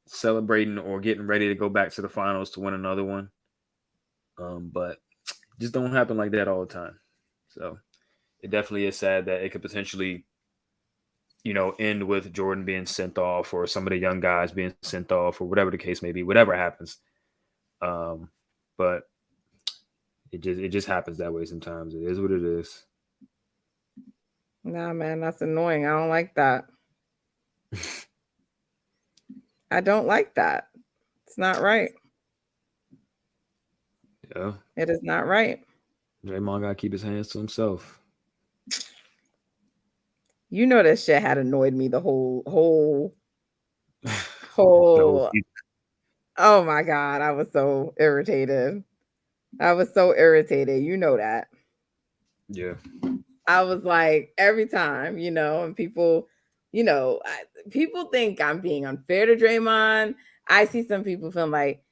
celebrating or getting ready to go back to the finals to win another one. But just don't happen like that all the time. So it definitely is sad that it could potentially, end with Jordan being sent off or some of the young guys being sent off or whatever the case may be, whatever happens. Um, but it just happens that way sometimes. It is what it is.
Nah, man, that's annoying. I don't like that. I don't like that. It's not right.
Yeah.
It is not right.
Draymond gotta keep his hands to himself.
You know that shit had annoyed me the whole
The whole season.
oh my God. I was so irritated. You know that.
Yeah.
I was like, every time, and people, people think I'm being unfair to Draymond. I see some people feeling like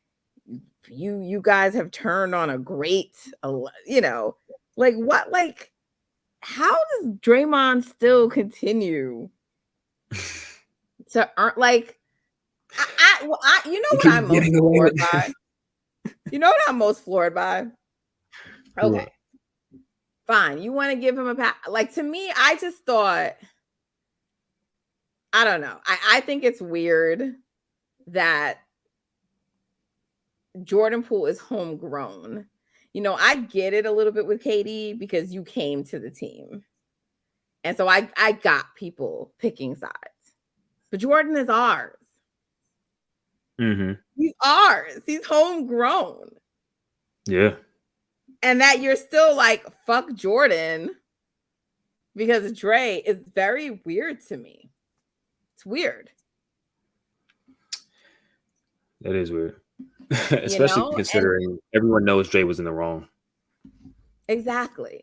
you guys have turned on a great, like what, like how does Draymond still continue to earn, like, you know what I'm most floored by? You know what I'm most floored by? Okay, fine. You want to give him a pass? Like, to me, I just thought, I don't know. I think it's weird that Jordan Poole is homegrown. I get it a little bit with KD because you came to the team. And so I got people picking sides. But Jordan is ours.
Mm-hmm.
He's ours. He's homegrown.
Yeah.
And that you're still like, fuck Jordan because Dre is very weird to me. It's weird.
That is weird. Especially considering everyone knows Dre was in the wrong.
Exactly.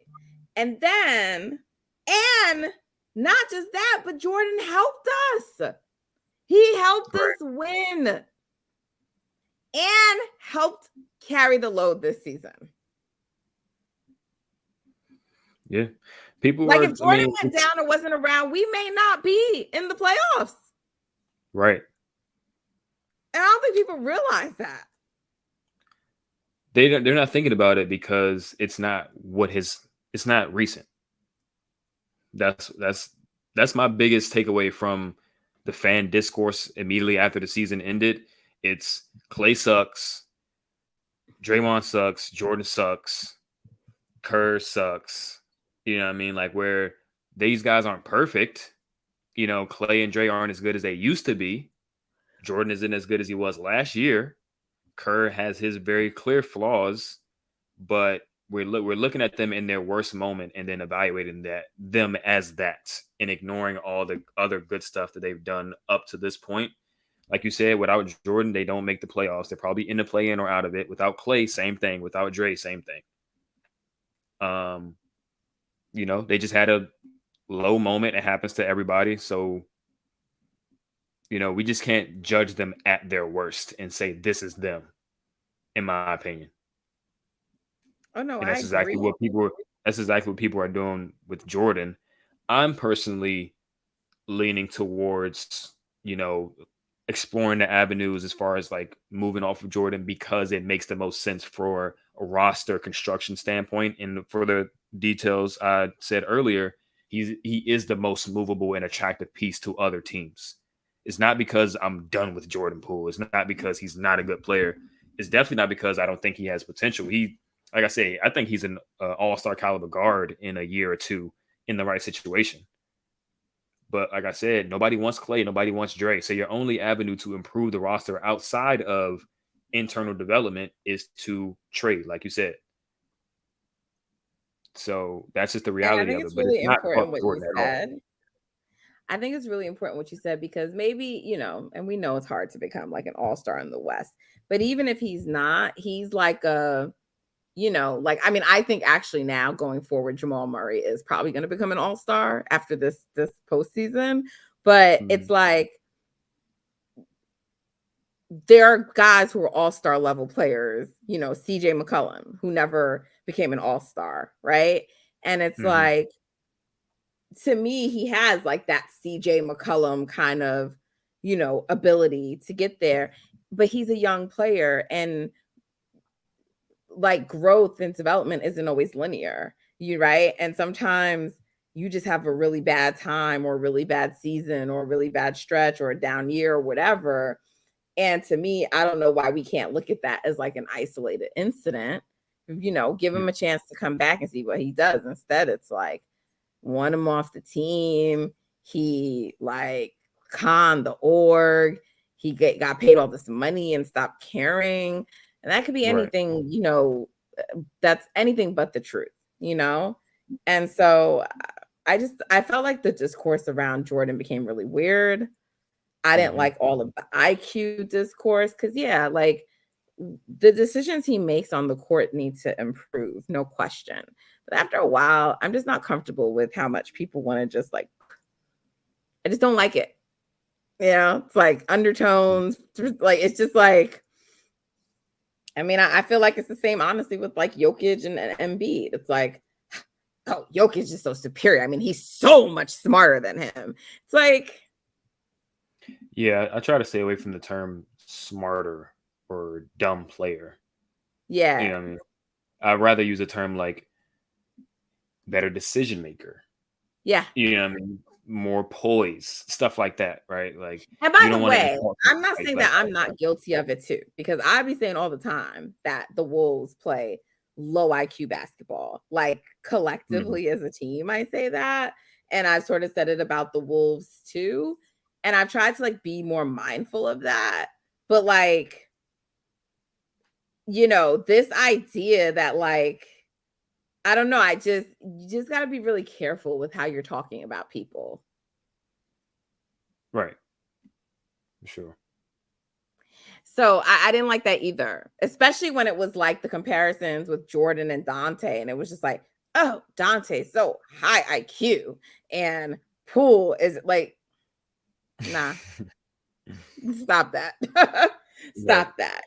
And not just that, but Jordan helped us. He helped us win and helped carry the load this season.
Yeah. People
like, if Jordan went down or wasn't around, we may not be in the playoffs.
Right.
And I don't think people realize that.
They're not thinking about it because it's not recent. That's my biggest takeaway from the fan discourse immediately after the season ended. It's Klay sucks, Draymond sucks, Jordan sucks, Kerr sucks. You know what I mean? Like, where these guys aren't perfect. Klay and Dre aren't as good as they used to be. Jordan isn't as good as he was last year. Kerr has his very clear flaws, but we're looking at them in their worst moment and then evaluating them as that and ignoring all the other good stuff that they've done up to this point. Like you said, without Jordan, they don't make the playoffs. They're probably in the play-in or out of it. Without Klay, same thing. Without Dre, same thing. They just had a low moment. It happens to everybody. So, we just can't judge them at their worst and say this is them, in my opinion.
Oh no,
and that's exactly what people are doing with Jordan. I'm personally leaning towards, exploring the avenues as far as like moving off of Jordan because it makes the most sense for a roster construction standpoint. And for the details I said earlier, he is the most movable and attractive piece to other teams. It's not because I'm done with Jordan Poole. It's not because he's not a good player. It's definitely not because I don't think he has potential. Like I say, I think he's an all-star caliber guard in a year or two in the right situation. But like I said, nobody wants Klay, nobody wants Dre. So your only avenue to improve the roster outside of internal development is to trade, like you said. So that's just the reality of it. But it's not about Jordan at all.
I think it's really important what you said because maybe, and we know it's hard to become like an all-star in the West. But even if he's not, he's like I think actually now going forward, Jamal Murray is probably going to become an all-star after this postseason. But it's like there are guys who are all-star level players, CJ McCollum, who never became an all-star, right? And it's like, to me, he has like that CJ McCollum kind of ability to get there. But he's a young player, and like growth and development isn't always linear, right? And sometimes you just have a really bad time or a really bad season or a really bad stretch or a down year or whatever. And to me, I don't know why we can't look at that as like an isolated incident. Give him a chance to come back and see what he does. Instead, it's like, want him off the team. He like conned the org. He got paid all this money and stopped caring. And that could be anything, that's anything but the truth, And so I felt like the discourse around Jordan became really weird. I didn't like all of the IQ discourse because, yeah, like the decisions he makes on the court need to improve, no question. But after a while, I'm just not comfortable with how much people want to just like, I just don't like it. It's like undertones, like it's just like, I mean, I feel like it's the same, honestly, with like Jokic and Embiid. It's like, oh, Jokic is just so superior. I mean, he's so much smarter than him. It's like,
yeah, I try to stay away from the term smarter or dumb player.
Yeah.
You know what I mean? I'd rather use a term like better decision maker.
Yeah.
You know what I mean? More poise, stuff like that, right? Like,
and by the way, I'm not saying that I'm not guilty of it too, because I be saying all the time that the Wolves play low IQ basketball, like collectively as a team. I say that, and I've sort of said it about the Wolves too, and I've tried to like be more mindful of that. But like, this idea that like, I don't know, you just got to be really careful with how you're talking about people.
Right. Sure.
So I didn't like that either, especially when it was like the comparisons with Jordan and Dante. And it was just like, oh, Dante's so high IQ and Poole is like, nah, stop that. Stop that,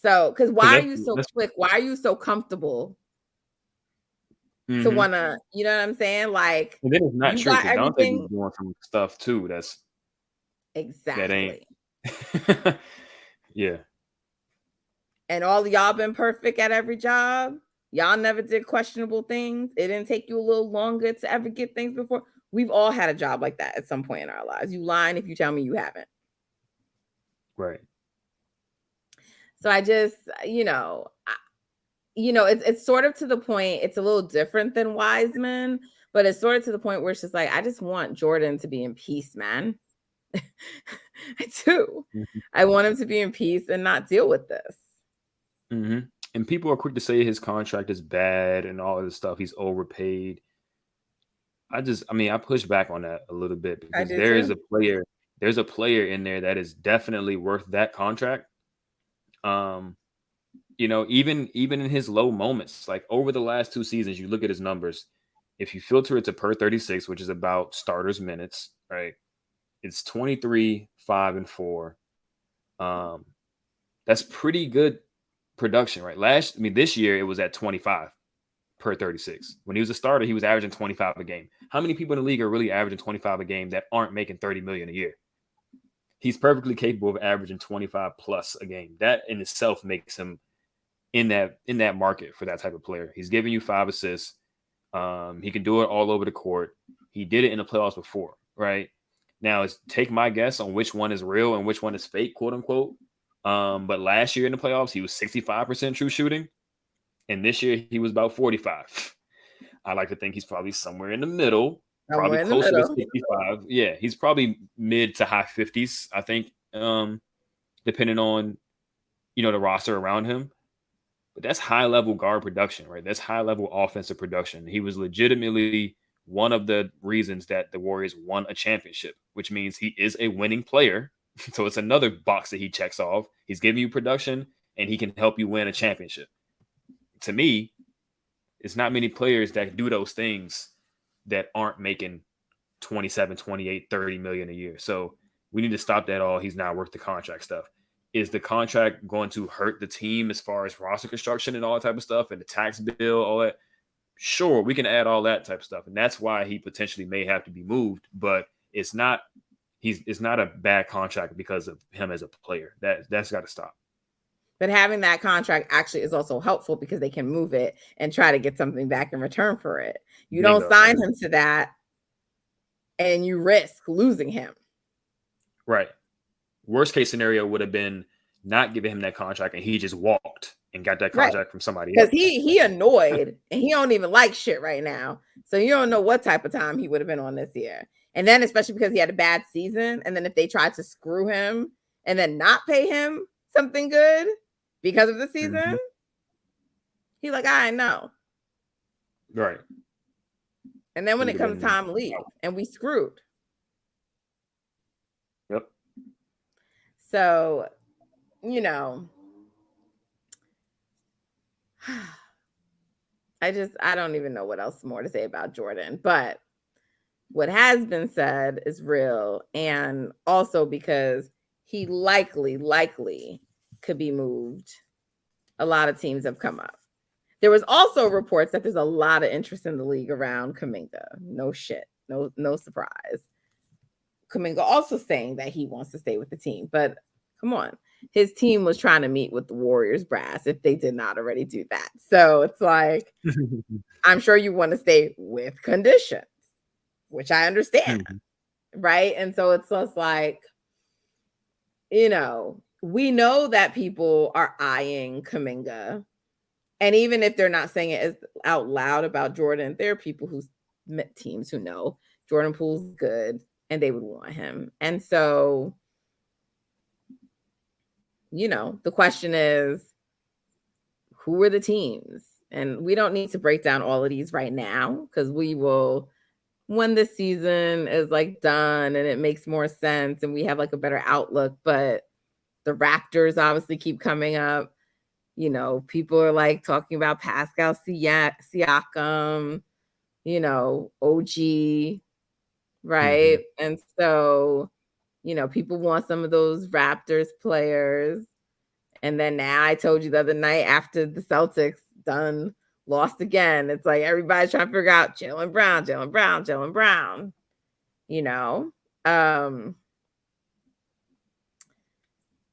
So, because why are you so quick? Why are you so comfortable to want to, you know what I'm saying? Like,
and then it's not true because Dante be doing some stuff too. That's
exactly.
That ain't. Yeah.
And all y'all been perfect at every job. Y'all never did questionable things. It didn't take you a little longer to ever get things before. We've all had a job like that at some point in our lives. You lying if you tell me you haven't.
Right.
So I just, it's sort of to the point. It's a little different than Wiseman, but it's sort of to the point where it's just like, I just want Jordan to be in peace, man. I do. I want him to be in peace and not deal with this.
And people are quick to say his contract is bad and all of this stuff. He's overpaid. I push back on that a little bit because there's a player in there that is definitely worth that contract. Even in his low moments, like over the last 2 seasons, you look at his numbers. If you filter it to per 36, which is about starters minutes, right? It's 23, 5, and 4. That's pretty good production, right? This year it was at 25 per 36. When he was a starter, he was averaging 25 a game. How many people in the league are really averaging 25 a game that aren't making $30 million a year? He's perfectly capable of averaging 25 plus a game. That in itself makes him in that market for that type of player. He's giving you 5 assists. He can do it all over the court. He did it in the playoffs before, right? Now, take my guess on which one is real and which one is fake, quote unquote. But last year in the playoffs, he was 65% true shooting. And this year, he was about 45. I like to think he's probably somewhere in the middle, probably closer to 65. Yeah, he's probably mid to high 50s, I think, depending on, the roster around him. But that's high-level guard production, right? That's high-level offensive production. He was legitimately one of the reasons that the Warriors won a championship, which means he is a winning player. So it's another box that he checks off. He's giving you production, and he can help you win a championship. To me, it's not many players that do those things that aren't making 27, 28, 30 million a year. So we need to stop that all. He's not worth the contract stuff. Is the contract going to hurt the team as far as roster construction and all that type of stuff and the tax bill, all that? Sure, we can add all that type of stuff. And that's why he potentially may have to be moved, but it's not it's not a bad contract because of him as a player. That's got to stop.
But having that contract actually is also helpful because they can move it and try to get something back in return for it. You don't sign him to that and you risk losing him.
Right. Worst case scenario would have been not giving him that contract and he just walked and got that contract from somebody else.
Because he annoyed and he don't even like shit right now. So you don't know what type of time he would have been on this year. And then especially because he had a bad season. And then if they tried to screw him and then not pay him something good because of the season, he's like, I know.
Right.
And then when it comes time to leave, and we screwed.
Yep.
So, you know, I don't even know what else more to say about Jordan, but what has been said is real. And also because he likely could be moved. A lot of teams have come up. There was also reports that there's a lot of interest in the league around Kuminga. No shit. No surprise. Kuminga also saying that he wants to stay with the team, but come on. His team was trying to meet with the Warriors brass if they did not already do that. So it's like, I'm sure you want to stay with conditions, which I understand. Right. And so it's just like, you know, we know that people are eyeing Kuminga. And even if they're not saying it as out loud about Jordan, there are people who teams who know Jordan Poole's good and they would want him. And so, you know, the question is, who are the teams? And we don't need to break down all of these right now because we will, when the season is like done and it makes more sense and we have like a better outlook. But the Raptors obviously keep coming up. You know, people are like talking about Pascal Siakam, you know, OG, right? And so, you know, people want some of those Raptors players. And then now I told you the other night after the Celtics lost again, it's like everybody's trying to figure out Jaylen Brown, you know.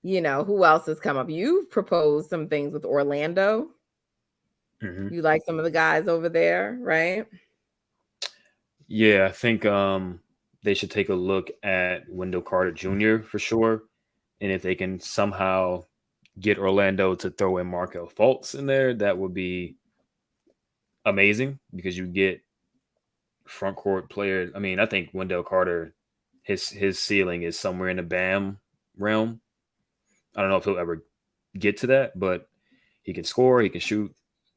You know, who else has come up? You've proposed some things with Orlando. You like some of the guys over there, right?
Yeah, I think they should take a look at Wendell Carter Jr. for sure. And if they can somehow get Orlando to throw in Markelle Fultz in there, that would be amazing because you get front court players. I mean, I think Wendell Carter, his ceiling is somewhere in the Bam realm. I don't know if he'll ever get to that, but he can score, he can shoot,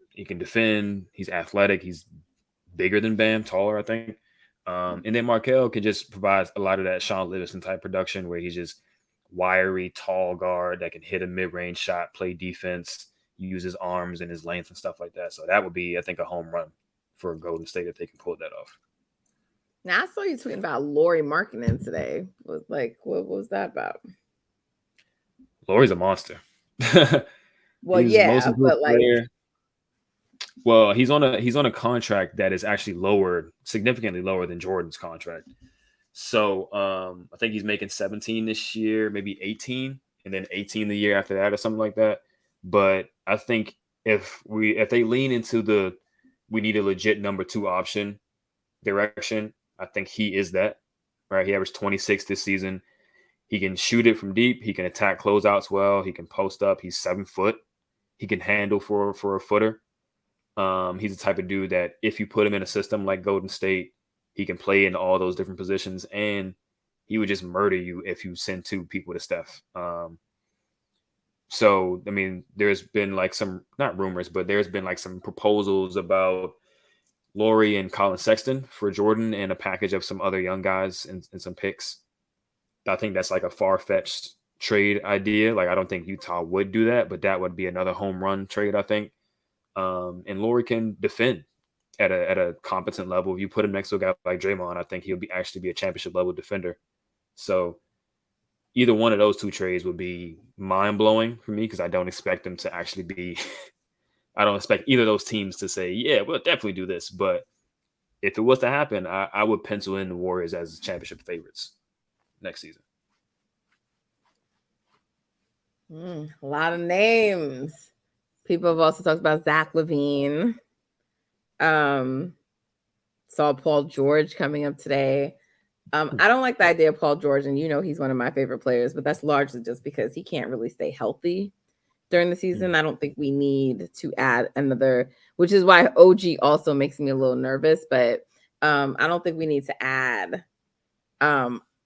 he can defend. He's athletic. He's bigger than Bam, taller, I think. And then Markelle can just provide a lot of that Sean Livingston type production where he's just wiry, tall guard that can hit a mid-range shot, play defense, use his arms and his length and stuff like that. So that would be, I think, a home run for Golden State if they can pull that off.
Now I saw you tweeting about Lauri Markkanen today. What was that about?
Lauri's a monster.
Well, yeah, but like,
well, he's on a contract that is actually significantly lower than Jordan's contract. So I think he's making 17 this year, maybe 18, and then 18 the year after that or something like that. But I think if they lean into we need a legit number 2 option direction, I think he is that. Right? He averaged 26 this season. He can shoot it from deep. He can attack closeouts well. He can post up. He's 7 foot. He can handle for a footer. He's the type of dude that if you put him in a system like Golden State, he can play in all those different positions, and he would just murder you if you send 2 people to Steph. So, I mean, there's been like some, not rumors, but there's been like some proposals about Lauri and Colin Sexton for Jordan and a package of some other young guys and some picks. I think that's like a far-fetched trade idea. Like, I don't think Utah would do that, but that would be another home run trade, I think. And Lauri can defend at a competent level. If you put him next to a guy like Draymond, I think he'll actually be a championship level defender. So either one of those 2 trades would be mind-blowing for me because I don't expect them to actually be – I don't expect either of those teams to say, yeah, we'll definitely do this. But if it was to happen, I would pencil in the Warriors as championship favorites. next season.
A lot of names. People have also talked about Zach LaVine. Saw Paul George coming up today. I don't like the idea of Paul George, and he's one of my favorite players, but that's largely just because he can't really stay healthy during the season. I don't think we need to add another, which is why OG also makes me a little nervous, but I don't think we need to add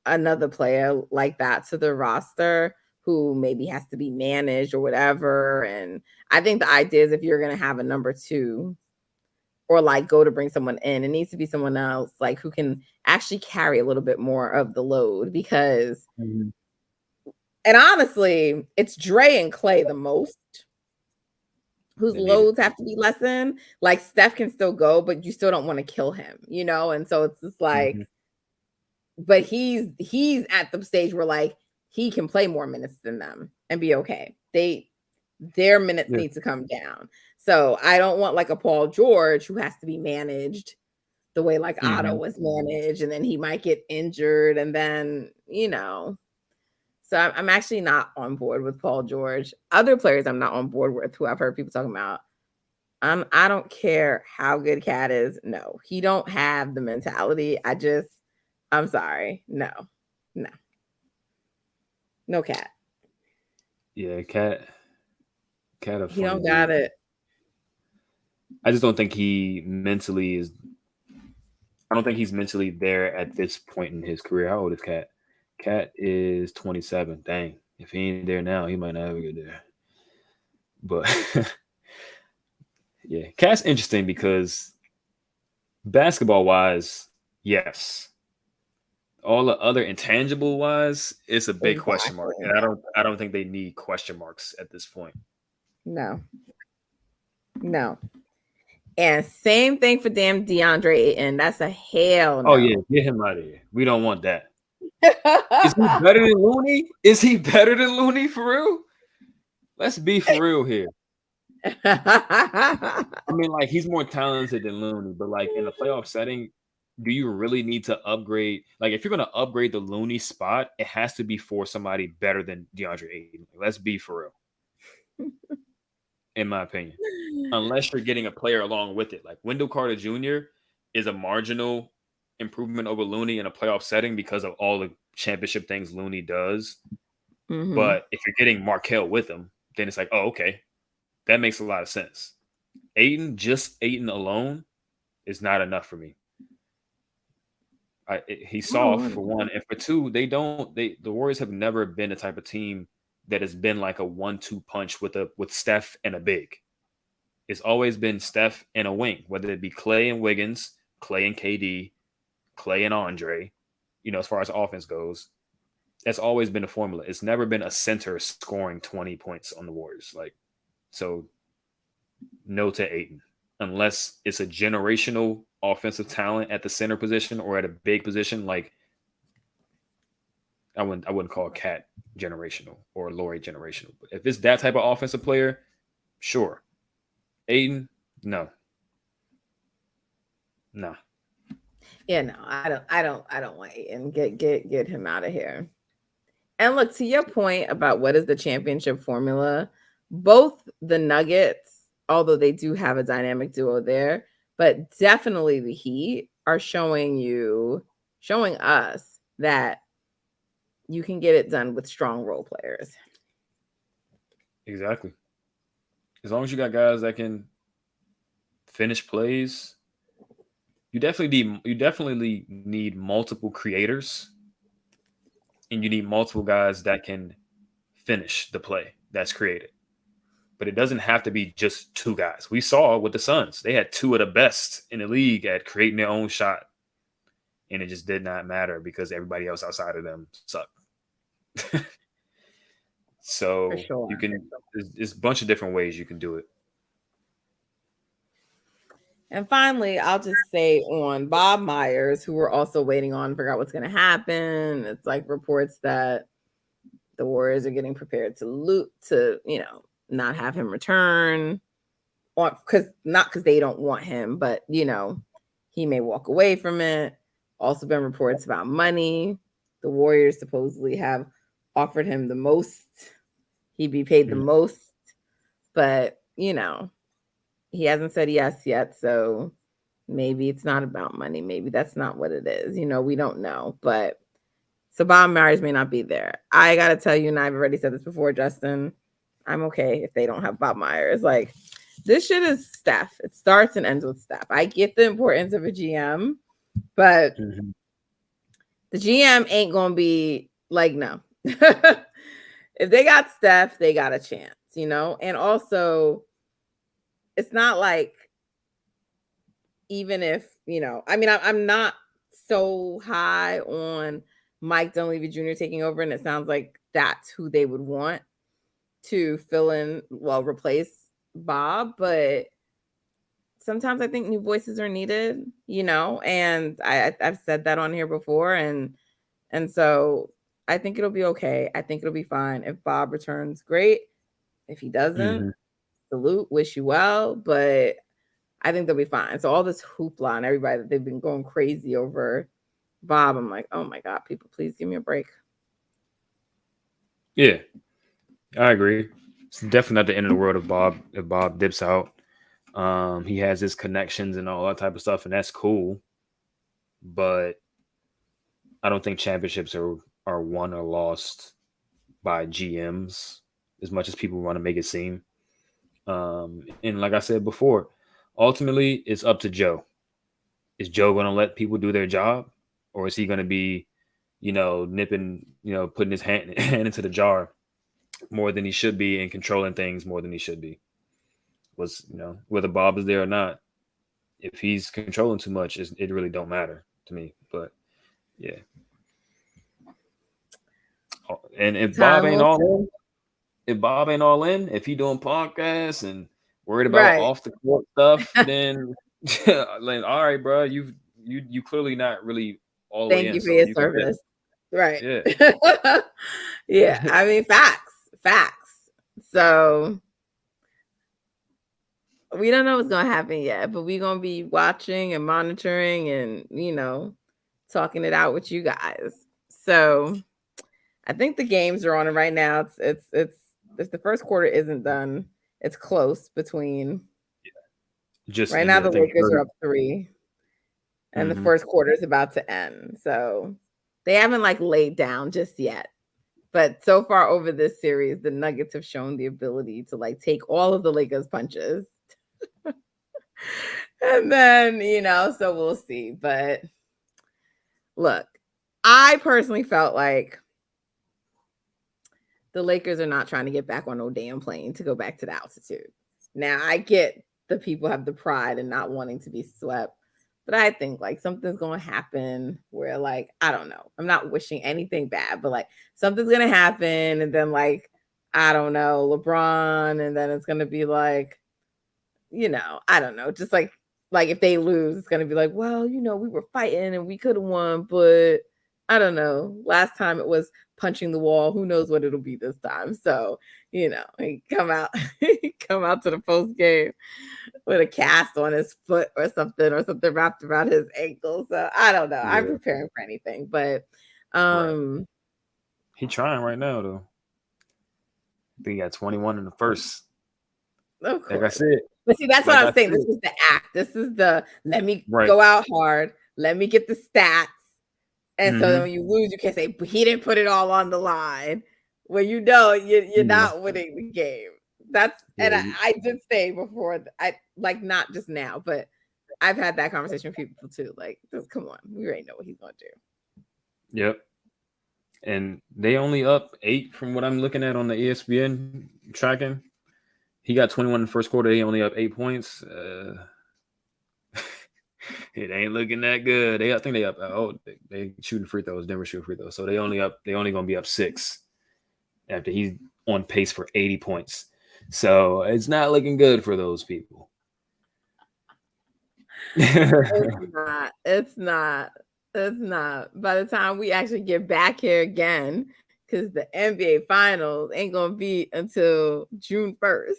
another player like that to the roster who maybe has to be managed or whatever. And I think the idea is if you're going to have a number two or like go to bring someone in, it needs to be someone else like who can actually carry a little bit more of the load because and honestly, it's Dre and Clay the most whose loads have to be lessened. Like Steph can still go, but you still don't want to kill him, And so it's just like, but he's at the stage where like he can play more minutes than them and be okay. Their minutes need to come down. So I don't want like a Paul George who has to be managed the way like Otto was managed, and then he might get injured, and then So I'm actually not on board with Paul George. Other players I'm not on board with who I've heard people talking about. I don't care how good Cat is. No, he don't have the mentality. I'm sorry. No. No Cat.
Yeah, Cat.
He don't got it.
I just don't think he mentally is. I don't think he's mentally there at this point in his career. How old is Cat? Cat is 27. Dang. If he ain't there now, he might not ever get there. But yeah, Cat's interesting because basketball wise, yes. All the other intangible wise, it's a big question mark. And I don't think they need question marks at this point.
No. And same thing for damn DeAndre Ayton. That's a hell no.
Oh yeah, get him out of here. We don't want that. Is he better than Looney? Is he better than Looney for real? Let's be for real here. I mean, like he's more talented than Looney, but like in a playoff setting, do you really need to upgrade? Like if you're gonna upgrade the Looney spot, it has to be for somebody better than DeAndre Ayton. Let's be for real. In my opinion. Unless you're getting a player along with it. Like Wendell Carter Jr. is a marginal improvement over Looney in a playoff setting because of all the championship things Looney does. But if you're getting Markelle with him, then it's like, oh, okay. That makes a lot of sense. Just Ayton alone is not enough for me. He's soft for one. And for two, the Warriors have never been the type of team that has been like a 1-2 punch with Steph and a big. It's always been Steph and a wing, whether it be Clay and Wiggins, Clay and KD, Clay and Andre, as far as offense goes. That's always been a formula. It's never been a center scoring 20 points on the Warriors. So no to Ayton, unless it's a generational offensive talent at the center position or at a big position. Like I wouldn't call Cat generational or Laurie generational. But if it's that type of offensive player, sure. Ayton, no.
Yeah, no, I don't want Ayton. Get him out of here. And look, to your point about what is the championship formula, both the Nuggets, although they do have a dynamic duo there, but definitely the Heat are showing us that you can get it done with strong role players.
Exactly. As long as you got guys that can finish plays, you definitely need multiple creators, and you need multiple guys that can finish the play that's created. But it doesn't have to be just two guys. We saw with the Suns, they had two of the best in the league at creating their own shot, and it just did not matter because everybody else outside of them sucked. So sure. There's a bunch of different ways you can do it.
And finally, I'll just say on Bob Myers, who we're also waiting on to figure out what's going to happen. It's like reports that the Warriors are getting prepared to not have him return, because they don't want him, but he may walk away from it. Also been reports about money. the Warriors supposedly have offered him the most. He'd be paid the most, but he hasn't said yes yet. So maybe it's not about money. Maybe that's not what it is. We don't know. But so Bob Myers may not be there. I got to tell you, and I've already said this before, Justin, I'm okay if they don't have Bob Myers. Like, this shit is Steph. It starts and ends with Steph. I get the importance of a GM, but the GM ain't going to be like, no. If they got Steph, they got a chance, And also, it's not like, even if, I'm not so high on Mike Dunleavy Jr. taking over, and it sounds like that's who they would want to replace Bob, but sometimes I think new voices are needed, and I've said that on here before, and so I think it'll be okay. I think it'll be fine. If Bob returns, great. If he doesn't, salute, wish you well, but I think they'll be fine. So all this hoopla and everybody that they've been going crazy over Bob, I'm like, oh my God, people, please give me a break.
Yeah, I agree. It's definitely not the end of the world if Bob dips out. He has his connections and all that type of stuff, and that's cool. But I don't think championships are won or lost by GMs as much as people want to make it seem. And like I said before, ultimately it's up to Joe. Is Joe going to let people do their job, or is he going to be, nipping, putting his hand into the jar more than he should be and controlling things more than he should be? Whether Bob is there or not, if he's controlling too much, it really don't matter to me. But yeah. And if Bob ain't all in, if he doing podcasts and worried about off the court stuff, then like, all right, bro, you clearly not really all the way in.
Thank you for your service. Right.
Yeah.
Yeah. I mean, facts. So we don't know what's going to happen yet, but we're going to be watching and monitoring and, talking it out with you guys. So I think the games are on right now. It's if the first quarter isn't done, it's close between.
Just
right now, the Lakers are up 3, and the first quarter is about to end. So they haven't laid down just yet. But so far over this series, the Nuggets have shown the ability to take all of the Lakers' punches. And then, so we'll see. But look, I personally felt like the Lakers are not trying to get back on no damn plane to go back to the altitude. Now, I get the people have the pride and not wanting to be swept, but I think something's going to happen where I don't know. I'm not wishing anything bad, but something's going to happen. And then I don't know, LeBron. And then it's going to be I don't know. Just if they lose, it's going to be well, we were fighting and we could have won, but I don't know. Last time it was punching the wall. Who knows what it'll be this time? So, he come out to the post game with a cast on his foot or something wrapped around his ankle. So I don't know. Yeah. I'm preparing for anything, but
He trying right now though. I think he got 21 in the first.
Of course.
Like I said.
But see, that's what I'm saying. This is the act. This is the let me go out hard. Let me get the stats. And so then when you lose, you can't say, but he didn't put it all on the line. Well, you're not winning the game. And I did say before, not just now, but I've had that conversation with people too. Come on, we already know what he's going to do.
Yep. And they only up 8 from what I'm looking at on the ESPN tracking. He got 21 in the first quarter. He only up 8 points. It ain't looking that good. I think they up. They shooting free throws. Denver shooting free throws. So they only gonna be up 6 after he's on pace for 80 points. So it's not looking good for those people.
It's not. By the time we actually get back here again, because the NBA Finals ain't gonna be until June 1st.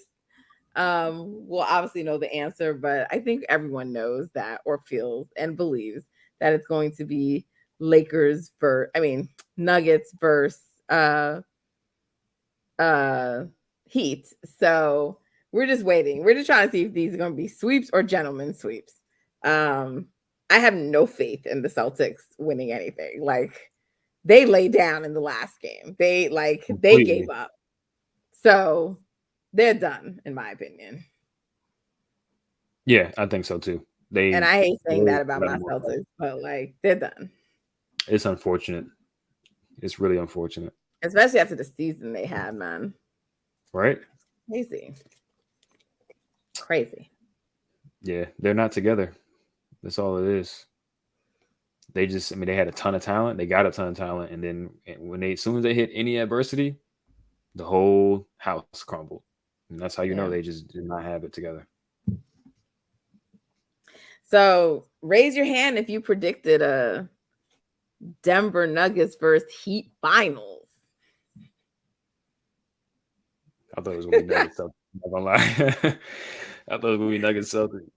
We'll obviously know the answer, but I think everyone knows that or feels and believes that it's going to be Nuggets versus Heat. So we're just waiting. We're just trying to see if these are going to be sweeps or gentlemen sweeps. I have no faith in the Celtics winning anything. Like, they lay down in the last game. They gave up. So they're done, in my opinion.
Yeah, I think so too.
And I hate saying that about my Celtics, but like, they're done.
It's unfortunate. It's really unfortunate.
Especially after the season they had, man.
Right?
Crazy.
Yeah, they're not together. That's all it is. They just, they had a ton of talent. They got a ton of talent, and then as soon as they hit any adversity, the whole house crumbled. And that's how you know they just did not have it together.
So raise your hand if you predicted a Denver Nuggets versus Heat finals.
I thought it was going to be Nuggets Celtics. I'm not going to lie. I thought it was going to be Nuggets Celtics.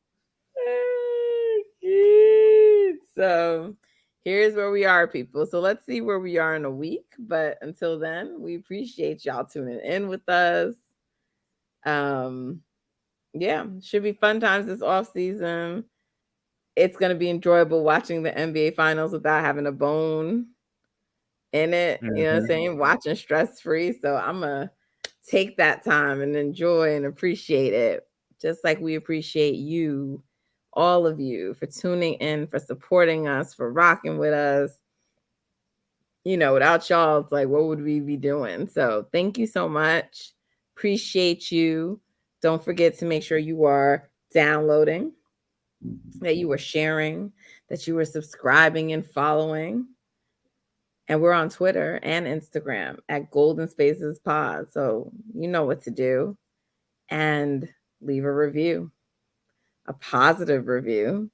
So here's where we are, people. So let's see where we are in a week. But until then, we appreciate y'all tuning in with us. Yeah, should be fun times this off season. It's going to be enjoyable watching the NBA finals without having a bone in it. You know what I'm saying? Watching stress-free. So I'm going to take that time and enjoy and appreciate it, just like we appreciate you, all of you, for tuning in, for supporting us, for rocking with us. You know, without y'all, it's like, what would we be doing? So thank you so much. Appreciate you. Don't forget to make sure you are downloading, that you were sharing, that you were subscribing and following. And we're on Twitter and Instagram at Golden Spaces Pod. So you know what to do. And leave a review, a positive review,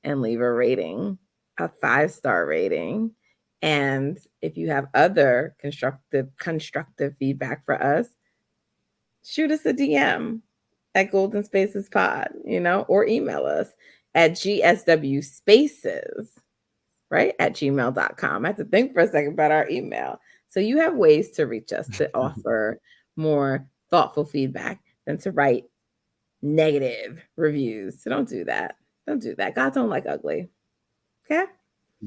and leave a rating, a 5-star rating. And if you have other constructive feedback for us, shoot us a DM at Golden Spaces Pod, or email us at gswspaces, right, at gmail.com. I have to think for a second about our email. So you have ways to reach us to offer more thoughtful feedback than to write negative reviews. So don't do that. Don't do that. God don't like ugly. Okay?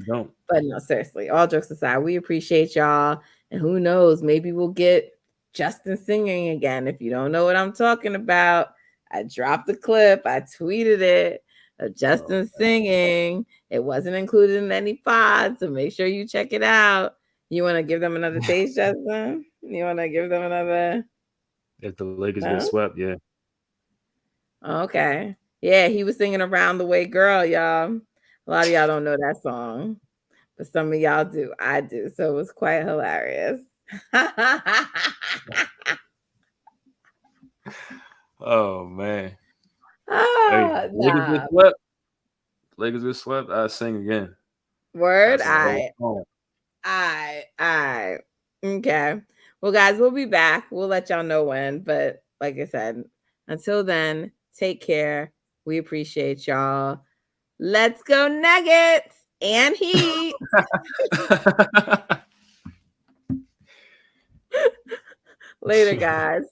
Don't.
But no, seriously, all jokes aside, we appreciate y'all. And who knows, maybe we'll get Justin singing again. If you don't know what I'm talking about, I dropped the clip. I tweeted it of Justin singing. It wasn't included in any pods, so make sure you check it out. You want to give them another taste, Justin? You want to give them another?
If the Lakers get swept, yeah.
Okay. Yeah, he was singing Around the Way Girl, y'all. A lot of y'all don't know that song, but some of y'all do. I do. So it was quite hilarious.
Oh, man.
Hey,
Lakers get swept. Lakers get swept. I sing again.
Word. I. Okay. Well, guys, we'll be back. We'll let y'all know when. But like I said, until then, take care. We appreciate y'all. Let's go Nuggets and Heat. Later, guys.